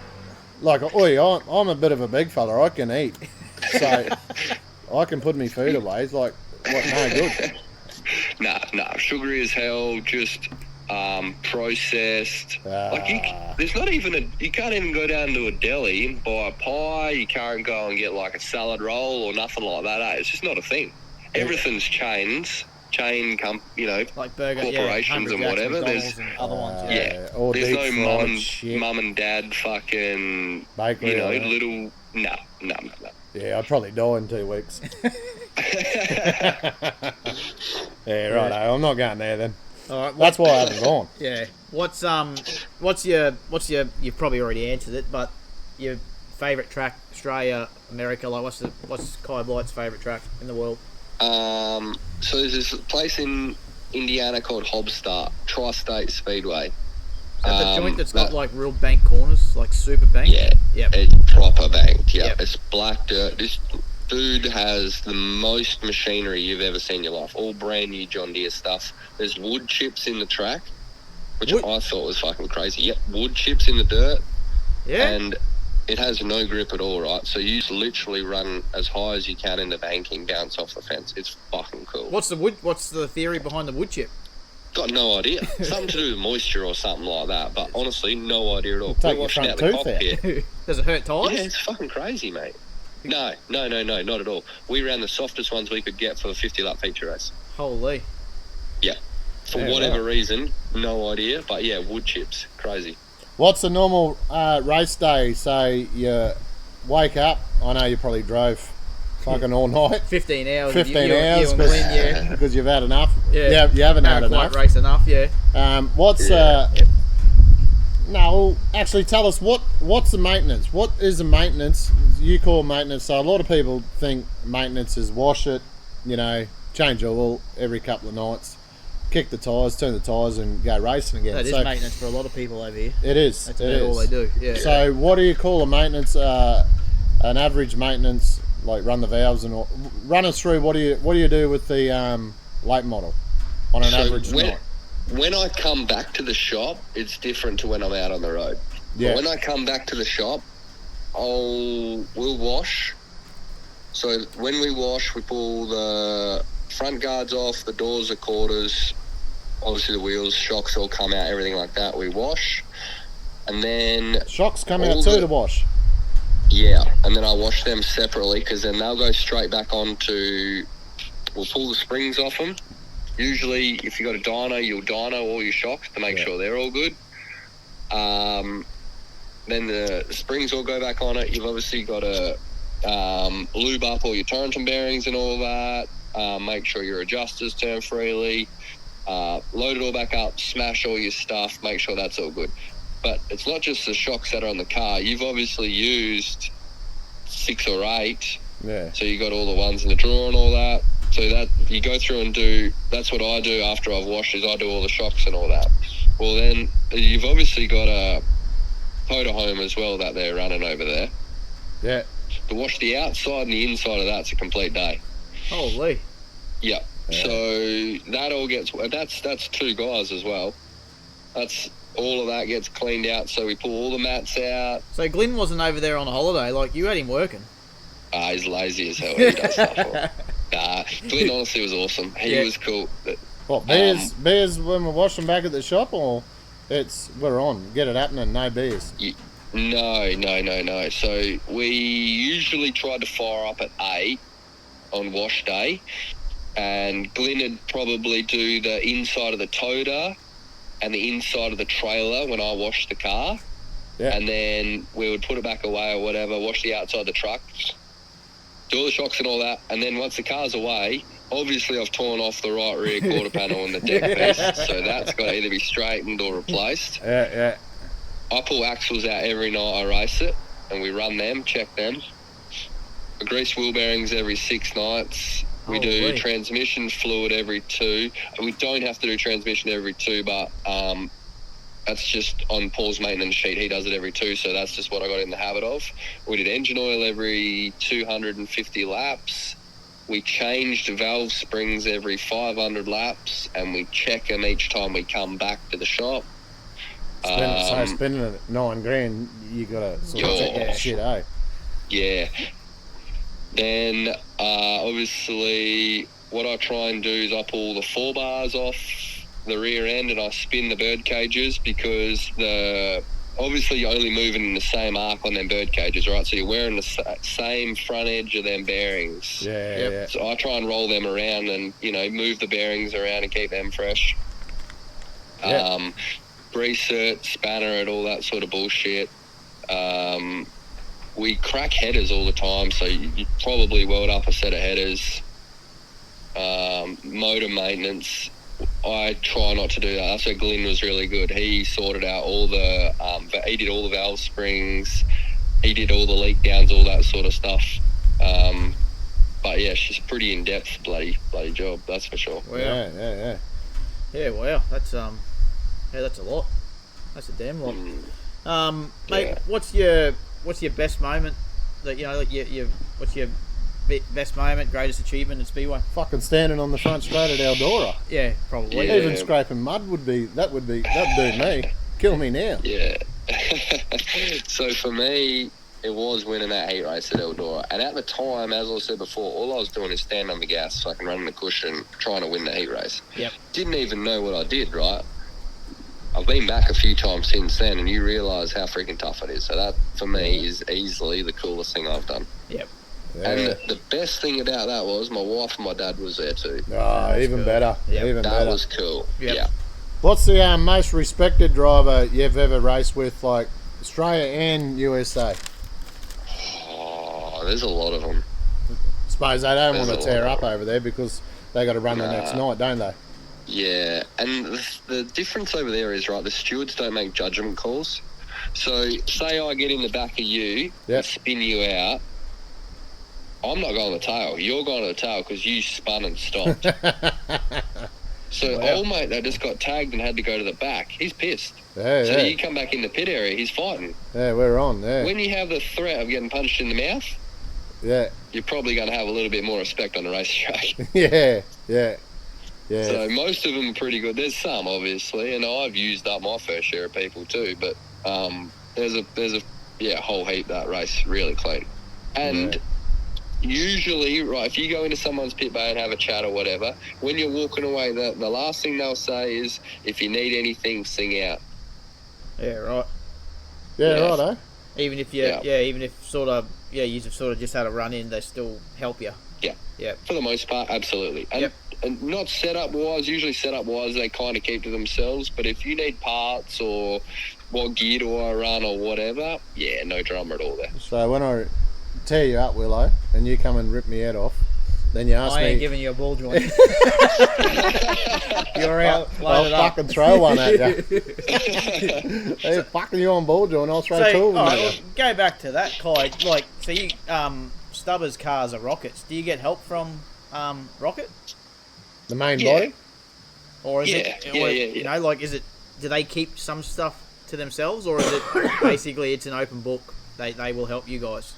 Like, oi, I'm a bit of a big fella. I can eat. So, I can put me food away. It's like, what, no good. Nah. Sugary as hell, just processed. There's not even you can't even go down to a deli and buy a pie. You can't go and get like a salad roll or nothing like that. It's just not a thing. Everything's chain, like burger, corporations and whatever. McDonald's and other ones. Or there's deep no fried shit. mum and dad fucking, Bakery or that. little, no. Yeah, I'd probably die in 2 weeks. Yeah, right. I'm not going there then. All right, that's why I haven't gone. Yeah. What's your you've probably already answered it, but your favourite track, Australia, America, like what's Kai Blight's favourite track in the world? So there's this place in Indiana called Hobstart, Tri-State Speedway. Is that the joint that's got like real bank corners, like super bank? Yeah. Yep. It's proper banked. Yeah. Yep. It's black dirt. This dude has the most machinery you've ever seen in your life. All brand new John Deere stuff. There's wood chips in the track, which I thought was fucking crazy. Yep, wood chips in the dirt. Yeah. And it has no grip at all, right? So you just literally run as high as you can in the banking, bounce off the fence. It's fucking cool. What's the theory behind the wood chip? Got no idea. Something to do with moisture or something like that. But honestly, no idea at all. Take We're your washing front out the tooth out. cockpit. Does it hurt tires? Yeah, it's fucking crazy, mate. No, not at all. We ran the softest ones we could get for the 50-lap feature race. Holy. Yeah. For whatever reason, no idea. But yeah, wood chips. Crazy. What's a normal race day? So you wake up. I know you probably drove fucking all night. 15 hours. 15 you hours and Glenn, because you've had enough. Yeah. You haven't had enough. Quite race enough, yeah. What's no, actually tell us what's the maintenance? What is the maintenance you call maintenance? So a lot of people think maintenance is wash it, change oil every couple of nights, kick the tyres, turn the tyres and go racing again. That is maintenance for a lot of people over here. It is. That's about all they do, yeah. So what do you call a maintenance, an average maintenance, like run the valves and all? Run us through what do you do with the late model on an average night? When I come back to the shop, it's different to when I'm out on the road. Yeah. But when I come back to the shop, we'll wash. So when we wash, we pull the front guards off, the doors, the quarters, obviously the wheels, shocks all come out, everything like that. We wash, and then shocks come out too to wash. Yeah, and then I wash them separately because then they'll go straight back onto. We'll pull the springs off them. Usually, if you got a dyno, you'll dyno all your shocks to make sure they're all good. Then the springs all go back on it. You've obviously got to lube up all your turret and bearings and all that. Make sure your adjusters turn freely. Load it all back up. Smash all your stuff. Make sure that's all good. But it's not just the shocks that are on the car. You've obviously used 6 or 8. Yeah. So you got all the ones in the drawer and all that. So that you go through and do, that's what I do after I've washed, is I do all the shocks and all that. Well, then you've obviously got a motorhome as well that they're running over there. Yeah. To wash the outside and the inside of that's a complete day. Holy. Yeah. So that all gets, that's 2 guys as well. That's all of that gets cleaned out. So we pull all the mats out. So Glenn wasn't over there on a holiday, like you had him working. He's lazy as hell. He does stuff for him. Glenn honestly was awesome. He was cool. What, beers when we're washing back at the shop, or we're on, get it happening, no beers? No. So we usually try to fire up at 8 on wash day, and Glenn would probably do the inside of the toter and the inside of the trailer when I washed the car. Yeah. And then we would put it back away or whatever, wash the outside of the truck, do all the shocks and all that, and then once the car's away, obviously I've torn off the right rear quarter panel and the deck piece, so that's got to either be straightened or replaced. Yeah. I pull axles out every night I race it, and we run them, check them. We grease wheel bearings every 6 nights. We do transmission fluid every 2. We don't have to do transmission every 2, but that's just on Paul's maintenance sheet. He does it every 2, so that's just what I got in the habit of. We did engine oil every 250 laps. We changed valve springs every 500 laps, and we check them each time we come back to the shop. Spending it at $9,000, you got to sort of check that shit, eh? Yeah. Then, obviously, what I try and do is I pull the 4 bars off the rear end and I spin the bird cages, because obviously you're only moving in the same arc on them bird cages, right? So you're wearing the same front edge of them bearings. Yeah. So I try and roll them around and, move the bearings around and keep them fresh. Yeah. Grease it, spanner it, all that sort of bullshit. We crack headers all the time, so you probably weld up a set of headers. Motor maintenance, I try not to do that. That's where Glenn was really good. He sorted out all he did all the valve springs, he did all the leak downs, all that sort of stuff. But yeah, she's pretty in depth, bloody job, that's for sure. Wow. Yeah. Wow, that's that's a lot. That's a damn lot. Mate, Yeah. what's your best moment that what's your best moment, greatest achievement in Speedway? Fucking standing on the front straight at Eldora. Yeah, probably. Yeah. Even scraping mud that'd do me. Kill me now. Yeah. So for me, it was winning that heat race at Eldora. And at the time, as I said before, all I was doing is standing on the gas, fucking running the cushion, trying to win the heat race. Yep. Didn't even know what I did, right? I've been back a few times since then, and you realise how freaking tough it is. So that, for me, is easily the coolest thing I've done. Yep. Yeah. And the best thing about that was my wife and my dad was there too. Oh, even cool. better. Yep. Even That better. was cool. Yep. Yeah. What's the most respected driver you've ever raced with, like Australia and USA? Oh, there's a lot of them. Suppose they don't There's want a to tear lot up over there because they got to run the next night, don't they? Yeah, and the difference over there is, right, the stewards don't make judgment calls. So, say I get in the back of you Yep. and spin you out, I'm not going to the tail. You're going to the tail because you spun and stopped. So, old mate that just got tagged and had to go to the back, he's pissed. Yeah, So yeah. you come back in the pit area, he's fighting. Yeah, we're on, yeah. When you have the threat of getting punched in the mouth, Yeah, you're probably going to have a little bit more respect on the racetrack. yeah. So most of them are pretty good. There's some, obviously, and I've used up my fair share of people too. But there's a whole heap that race really clean. And usually, right, if you go into someone's pit bay and have a chat or whatever, when you're walking away, the last thing they'll say is, "If you need anything, sing out." Yeah, right. Yeah, Yeah. right, eh? Even if you, even if you've sort of just had a run in, they still help you. Yeah. Yeah. For the most part, absolutely. And, Yep. and not setup-wise, usually setup-wise they kind of keep to themselves, but if you need parts or what gear do I run or whatever, yeah, no drama at all there. So when I tear you up, Willow, and you come and rip me head off, then you ask I ain't me... giving you a ball joint. You're out. I'll Load it up. fucking throw one at you. Hey, fucking you on ball joint, I'll throw two of them all at right, you. well, go back to that, Kai. Like, so you, Stubber's cars are rockets. Do you get help from Rocket, The main Yeah. body? or is Yeah, it? yeah, or, yeah, You yeah. know, like, is it? Do they keep some stuff to themselves, or is it basically it's an open book? They will help you guys.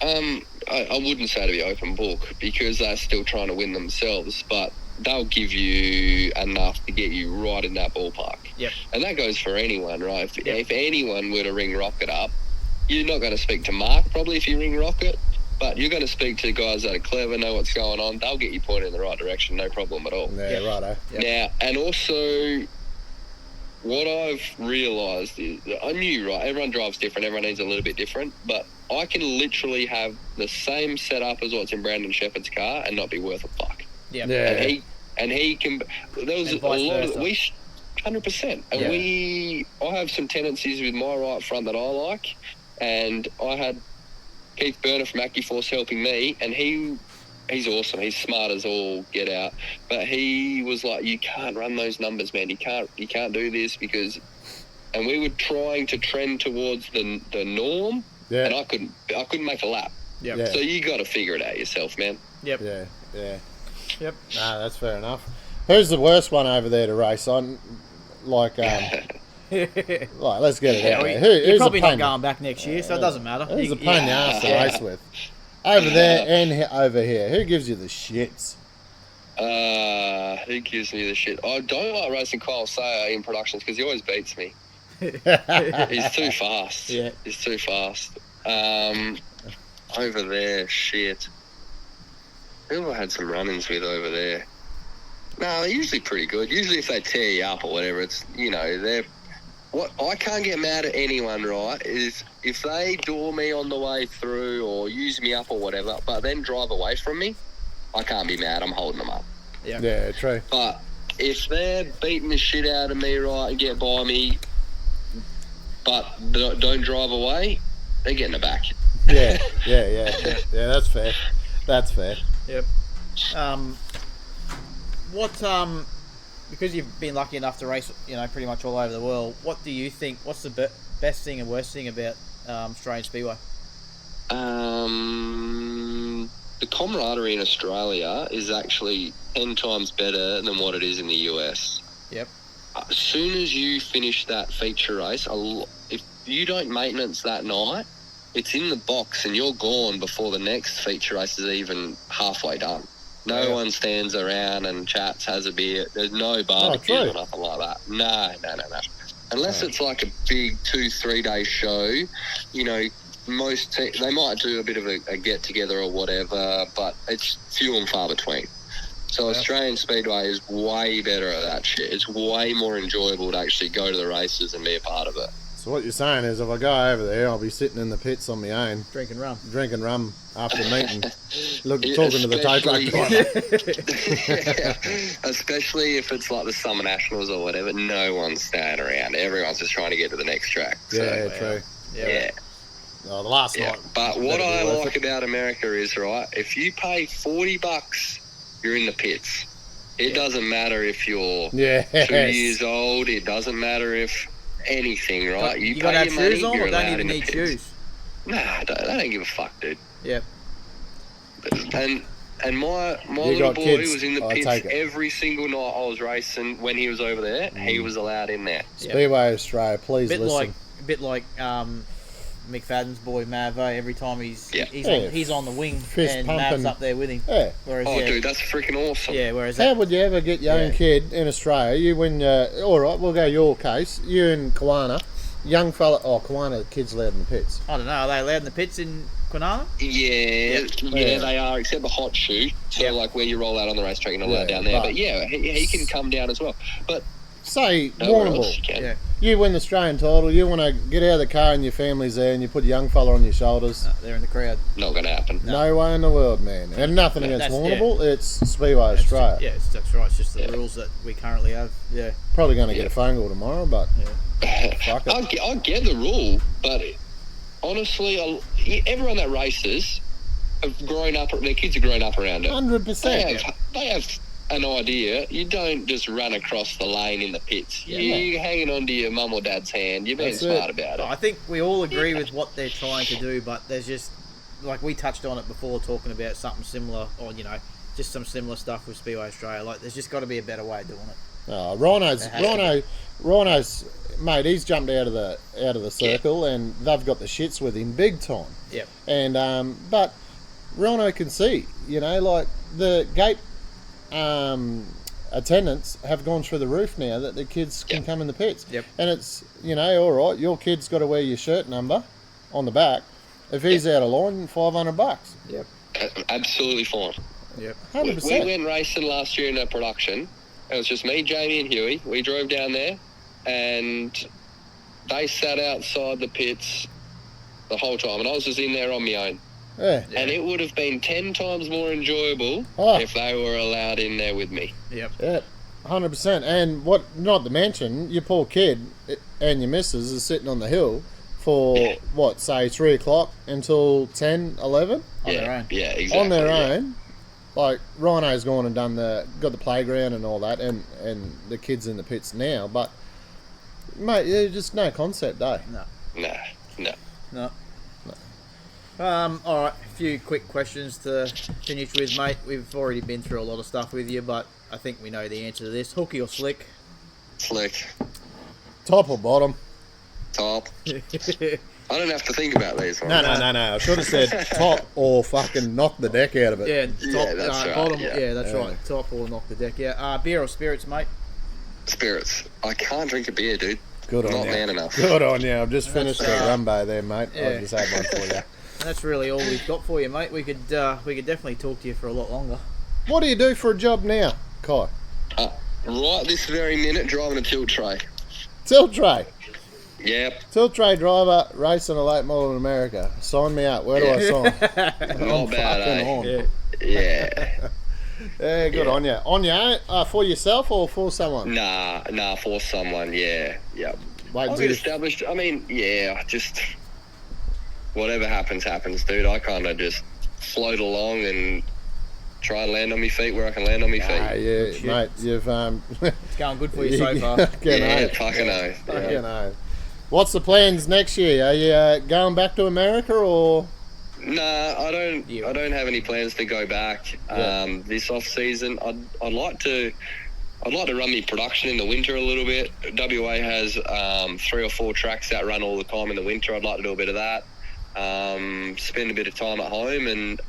I wouldn't say to be open book because they're still trying to win themselves, but they'll give you enough to get you right in that ballpark. Yep. And that goes for anyone, right? If anyone were to ring Rocket up, you're not going to speak to Mark probably if you ring Rocket, but you're going to speak to guys that are clever, know what's going on. They'll get you pointed in the right direction, no problem at all. Yeah, Yep. righto. Yep. Now, and also, what I've realised is, I knew, right, everyone drives different, everyone needs a little bit different, but I can literally have the same setup as what's in Brandon Shepherd's car and not be worth a fuck. Yeah. Yeah. And he can, there was And a vice lot versa. of, 100%. And Yeah. I have some tendencies with my right front that I like, and I had Keith Burner from AccuForce helping me, and he's awesome. He's smart as all get out. But he was like, you can't run those numbers, man. You can't do this because... And we were trying to trend towards the norm, Yeah. and I couldn't make a lap. Yep. Yeah. So you got to figure it out yourself, man. Yep. Yeah, yeah. Yep. Nah, that's fair enough. Who's the worst one over there to race on? Like, let's get it out Well, there. you're Who's probably a not pain? going back next year, so it doesn't matter. Who's You- a pain in the ass to yeah. race with? Over there and over here. Who gives you the shits? Who gives me the shit? I don't like racing Kyle Sayer in productions because he always beats me. He's too fast. Yeah. He's too fast. Over there, shit. Who have I had some run-ins with over there? No, they're usually pretty good. Usually if they tear you up or whatever, it's, they're... What I can't get mad at anyone, right, is if they door me on the way through or use me up or whatever, but then drive away from me, I can't be mad. I'm holding them up. Yeah, true. But if they're beating the shit out of me, right, and get by me, but don't drive away, they're getting it back. Yeah, that's fair. That's fair. Yep. Because you've been lucky enough to race, pretty much all over the world, what do you think, what's the best thing and worst thing about Australian Speedway? The camaraderie in Australia is actually 10 times better than what it is in the US. Yep. As soon as you finish that feature race, if you don't maintenance that night, it's in the box and you're gone before the next feature race is even halfway done. No one stands around and chats, has a beer. There's no barbecue or nothing like that. No. Unless it's like a big 2-3 day show, they might do a bit of a get together or whatever, but it's few and far between. So Australian Speedway is way better at that shit. It's way more enjoyable to actually go to the races and be a part of it. So what you're saying is if I go over there, I'll be sitting in the pits on my own. Drinking rum after the meeting. Talking to the tow truck driver. Especially if it's like the Summer Nationals or whatever, no one's staying around. Everyone's just trying to get to the next track. True. Yeah. Oh, the last night. But what I like about America is, right, if you pay $40, you're in the pits. It doesn't matter if you're 2 years old. It doesn't matter if anything, right? You got to have shoes on or don't even need shoes? Nah, they don't give a fuck, dude. Yep. And my little boy was in the pits every single night I was racing when he was over there. He was allowed in there. Speedway Australia, please listen. A bit like McFadden's boy Mav, every time he's on the wing and Mav's up there with him. Yeah. Whereas, dude, that's freaking awesome. Yeah, whereas how would you ever get your own kid in Australia? You win, all right, we'll go your case. You in Kiwana, young fella. Oh, Kiwana, kids allowed in the pits. I don't know. Are they allowed in the pits in Kwinana? Yeah, they are, except the hot shoot. So, like where you roll out on the racetrack, you're not allowed down there. But he can come down as well. But say, Warrnambool. You win the Australian title, you want to get out of the car and your family's there and you put a young fella on your shoulders. They're in the crowd. Not going to happen. No way in the world, man. And nothing against Warrnambool, it's Speedway Australia. That's right. It's just the rules that we currently have. Yeah. Probably going to get a phone call tomorrow, but fuck it. I get the rule, but honestly, everyone that races have grown up, their kids have grown up around it. 100%. They have an idea. You don't just run across the lane in the pits. You're hanging on to your mum or dad's hand. You're being smart about it. I think we all agree with what they're trying to do, but there's just, like we touched on it before, talking about something similar, or just some similar stuff with Speedway Australia. Like, there's just got to be a better way of doing it. Rhino's mate, he's jumped out of the circle, and they've got the shits with him big time. Yep. And but Rhino can see, like the gate attendants have gone through the roof now that the kids can come in the pits. Yep. And it's, all right, your kid's got to wear your shirt number on the back. If he's out of line, $500. Yep. Absolutely fine. Yep. 100%. We went racing last year in a production. It was just me, Jamie, and Huey. We drove down there, and they sat outside the pits the whole time, and I was just in there on my own. Yeah. And it would have been 10 times more enjoyable if they were allowed in there with me. Yep. Yeah, 100%. And not to mention, your poor kid and your missus is sitting on the hill for, say 3 o'clock until 10, 11? On their own. Yeah, exactly. On their own. Like, Rhino's gone and got the playground and all that, and the kids in the pits now, but, mate, there's just no concept, eh? No. Alright, a few quick questions to finish with, mate. We've already been through a lot of stuff with you, but I think we know the answer to this. Hooky or slick? Slick. Top or bottom? Top. I don't have to think about these ones. No. I should have said top or fucking knock the deck out of it. Yeah, top, that's right, bottom. yeah. Yeah, that's right. Top or knock the deck. Yeah. Beer or spirits, mate? Spirits. I can't drink a beer, dude. Good on Not you. man enough. Good on you. I've just finished a rumbo there, mate. Yeah. I've just had one for you. And that's really all we've got for you, mate. We could definitely talk to you for a lot longer. What do you do for a job now, Kai? Right this very minute, driving a tilt tray. Tilt tray. Yep. Tilt tray driver racing a late model in America. Sign me up. Where do I sign? Not bad, fucking eh? on. Yeah. Yeah, good on you. On your own, for yourself or for someone? Nah, for someone, yeah. Yep. Wait I'll till get established. I mean, yeah, just whatever happens, dude. I kind of just float along and try and land on my feet where I can land on my feet. Yeah, mate, you've It's going good for you so far. Fucking oath. Fucking oath. What's the plans next year? Are you going back to America or? Nah, I don't have any plans to go back this off season. I'd like to run my production in the winter a little bit. WA has 3 or 4 tracks that run all the time in the winter. I'd like to do a bit of that. Spend a bit of time at home, and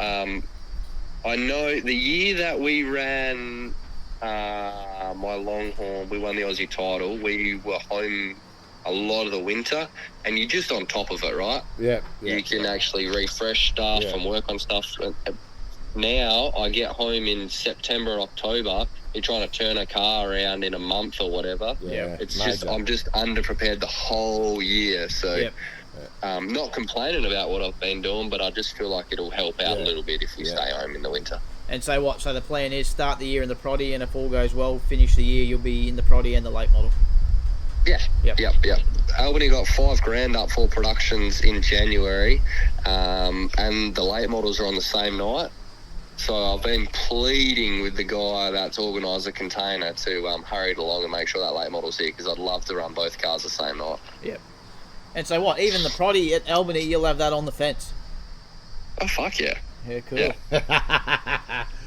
I know the year that we ran my Longhorn, we won the Aussie title. We were home a lot of the winter, and you're just on top of it, right? Yeah. You can actually refresh stuff and work on stuff. Now I get home in September, October. You're trying to turn a car around in a month or whatever. Yeah, it's major. just I'm just underprepared the whole year. So, not complaining about what I've been doing, but I just feel like it'll help out a little bit if we stay home in the winter. And so what? So the plan is start the year in the Proddy, and if all goes well, finish the year, you'll be in the Proddy and the late model. Yeah. Yep. Albany got $5,000 up for productions in January, and the late models are on the same night. So I've been pleading with the guy that's organised the container to hurry it along and make sure that late model's here, because I'd love to run both cars the same night. Yep. And so what? Even the Proddy at Albany, you'll have that on the fence. Oh fuck yeah! Yeah, cool.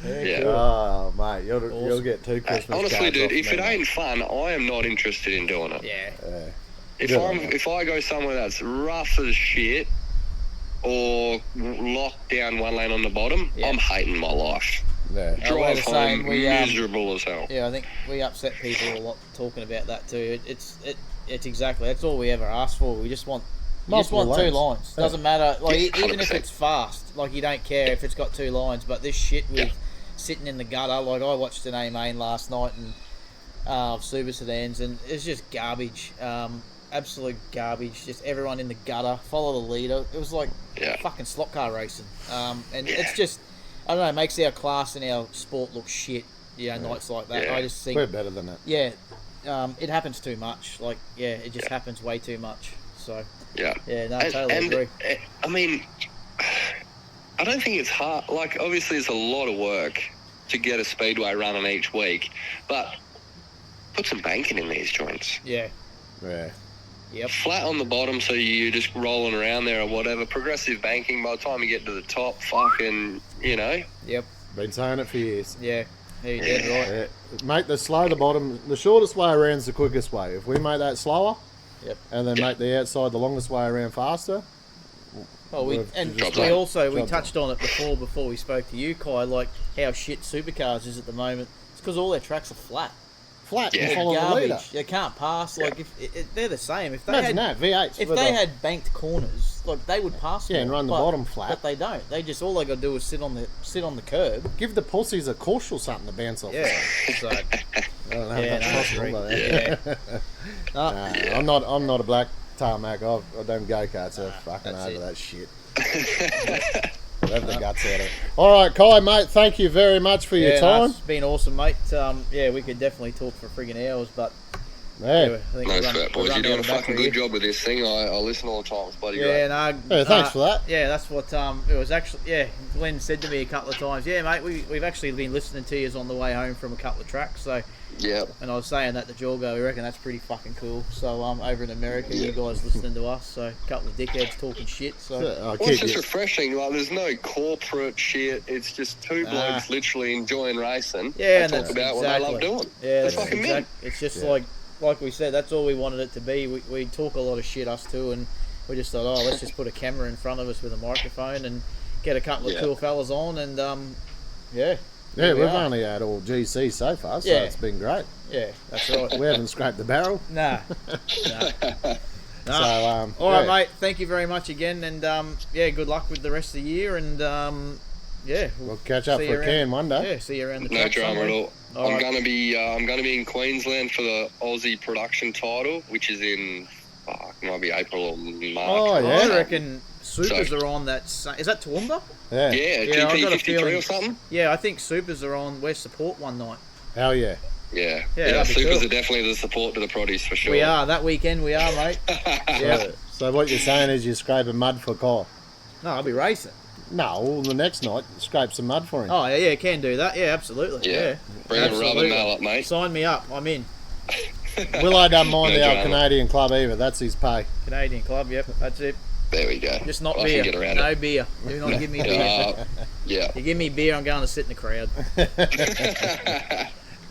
Yeah. Cool. Oh, mate, you'll get 2 Christmas honestly, cards dude, off if me, it mate. ain't fun, I am not interested in doing it. Yeah. If I go somewhere that's rough as shit or locked down one lane on the bottom, I'm hating my life. Yeah. Drive home saying miserable as hell. Yeah, I think we upset people a lot talking about that too. It's exactly, that's all we ever asked for. We just want Multiple 2 lanes. lines. Doesn't matter, like Yeah, even if 100%. it's fast, like you don't care if it's got 2 lines. But this shit with sitting in the gutter, like I watched an A-Main last night and of Super Sedans, and it's just garbage. Absolute garbage. Just everyone in the gutter, follow the leader. It was like fucking slot car racing. And it's just, I don't know, it makes our class and our sport look shit. Nights like that. I just think We're better than that. Yeah, it happens too much. Like, it just happens way too much. So Yeah. no, I totally agree. I mean, I don't think it's hard. Like, obviously, it's a lot of work to get a speedway running each week, but put some banking in these joints. Yeah. Yeah. Flat on the bottom, so you're just rolling around there or whatever. Progressive banking. By the time you get to the top, fucking, Yep. Been saying it for years. Yeah. You're dead right. Yeah. Mate, the slow the bottom, the shortest way around's the quickest way. If we make that slower, Yep. and then make the outside the longest way around faster. Well, we touched on it before we spoke to you, Kai, like how shit supercars is at the moment. It's because all their tracks are flat. Flat Yeah. and follow the Garbage. leader. They can't pass. Like if they're the same. If they Imagine had that, V8s. if with they a- had banked corners, like they would pass. Yeah, more, and run the but- bottom flat. But they don't. They just all they got to do is sit on the curb. Give the pussies a caution or something to bounce off. Yeah. So I don't know if that's possible, agree. but Yeah. I'm not a black tarmac. I don't go karts. So fucking That's over it. that shit. Have the guts out of it. All right, Kai, mate. Thank you very much for your time. It's been awesome, mate. We could definitely talk for friggin' hours, but Yeah. I think No we run- sweat, we boys. run You're doing out a of battery fucking here. good job with this thing. I listen all the time. It's bloody great. Yeah, thanks for that. Yeah, that's what it was actually. Glenn said to me a couple of times. Yeah, mate, we've actually been listening to you on the way home from a couple of tracks. So, Yeah. and I was saying that to Jorgo. We reckon that's pretty fucking cool. So, over in America, you guys listening to us. So, a couple of dickheads talking shit. So, I'll Well, it's keep just you. refreshing. Like, there's no corporate shit. It's just 2 blokes literally enjoying racing. Yeah, They and talk that's about what they love exactly- doing. yeah, That's that's fucking mint. It's just like we said. That's all we wanted it to be. We talk a lot of shit, us too, and we just thought, let's just put a camera in front of us with a microphone and get a couple of cool fellas on, and yeah, we've only had all GC so far, so it's been great. Yeah, that's right. We haven't scraped the barrel. Nah. So, all right, mate. Thank you very much again, and good luck with the rest of the year, and we'll catch up for a can one day. Yeah, see you around the No track drama somewhere. at all. I'm gonna be in Queensland for the Aussie production title, which is in might be April or March. Oh yeah, I reckon Supers are on that. Is that Toowoomba? Yeah. GP 53 or something. Yeah, I think Supers are on West Support one night. Hell yeah. Yeah, that'd be Supers cool. are definitely the support to the produce for sure. We are that weekend. We are, mate. Yeah. So what you're saying is you're scraping mud for Kyle? No, I'll be racing. No, the next night scrape some mud for him. Oh yeah, can do that. Yeah, absolutely. Yeah. Bring a rubber mallet, mate. Sign me up. I'm in. Willo don't mind No our drama. Canadian club either. That's his pay. Canadian club. Yep, that's it. There we go. Just not I beer. can get around No it. beer. Do not give me beer. Yeah. You give me beer, I'm going to sit in the crowd.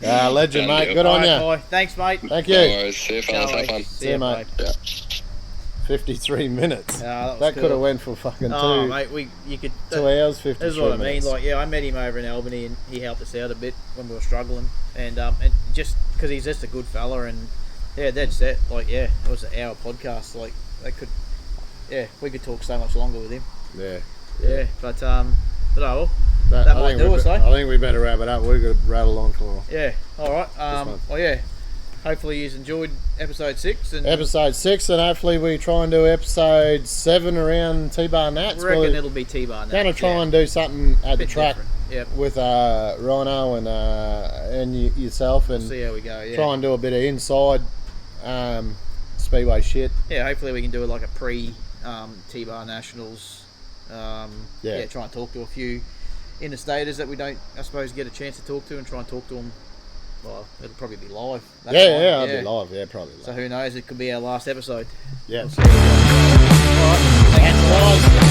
Legend, mate. Good on you. Thanks, mate. Thank you. No worries. See you, fellas. No Have fun. worries. See you, mate. Yeah. 53 minutes. That That could have went for fucking Oh, two mate, you could. 2 hours, 53 That's what I mean. minutes. Like, I met him over in Albany, and he helped us out a bit when we were struggling, and just because he's just a good fella, and that's it. Like, it was an hour podcast. Like, we could talk so much longer with him. Yeah. But oh well, that might do us, eh? I think we better wrap it up. We could rattle on for a while. Yeah. All right. Hopefully you've enjoyed episode 6. And Episode 6, and hopefully we try and do episode 7 around T-Bar Nats. I reckon it'll be T-Bar Nats. Going to try and do something at the track with Rhino and yourself, and see how we go. Yeah. try and do a bit of inside Speedway shit. Yeah, hopefully we can do like a pre T-Bar Nationals. Try and talk to a few interstaters that we don't, I suppose, get a chance to talk to, and try and talk to them. Well, it'll probably be live. I'll be live. Yeah, probably live. So who knows? It could be our last episode. Yeah. We'll see. All right. Thanks, guys.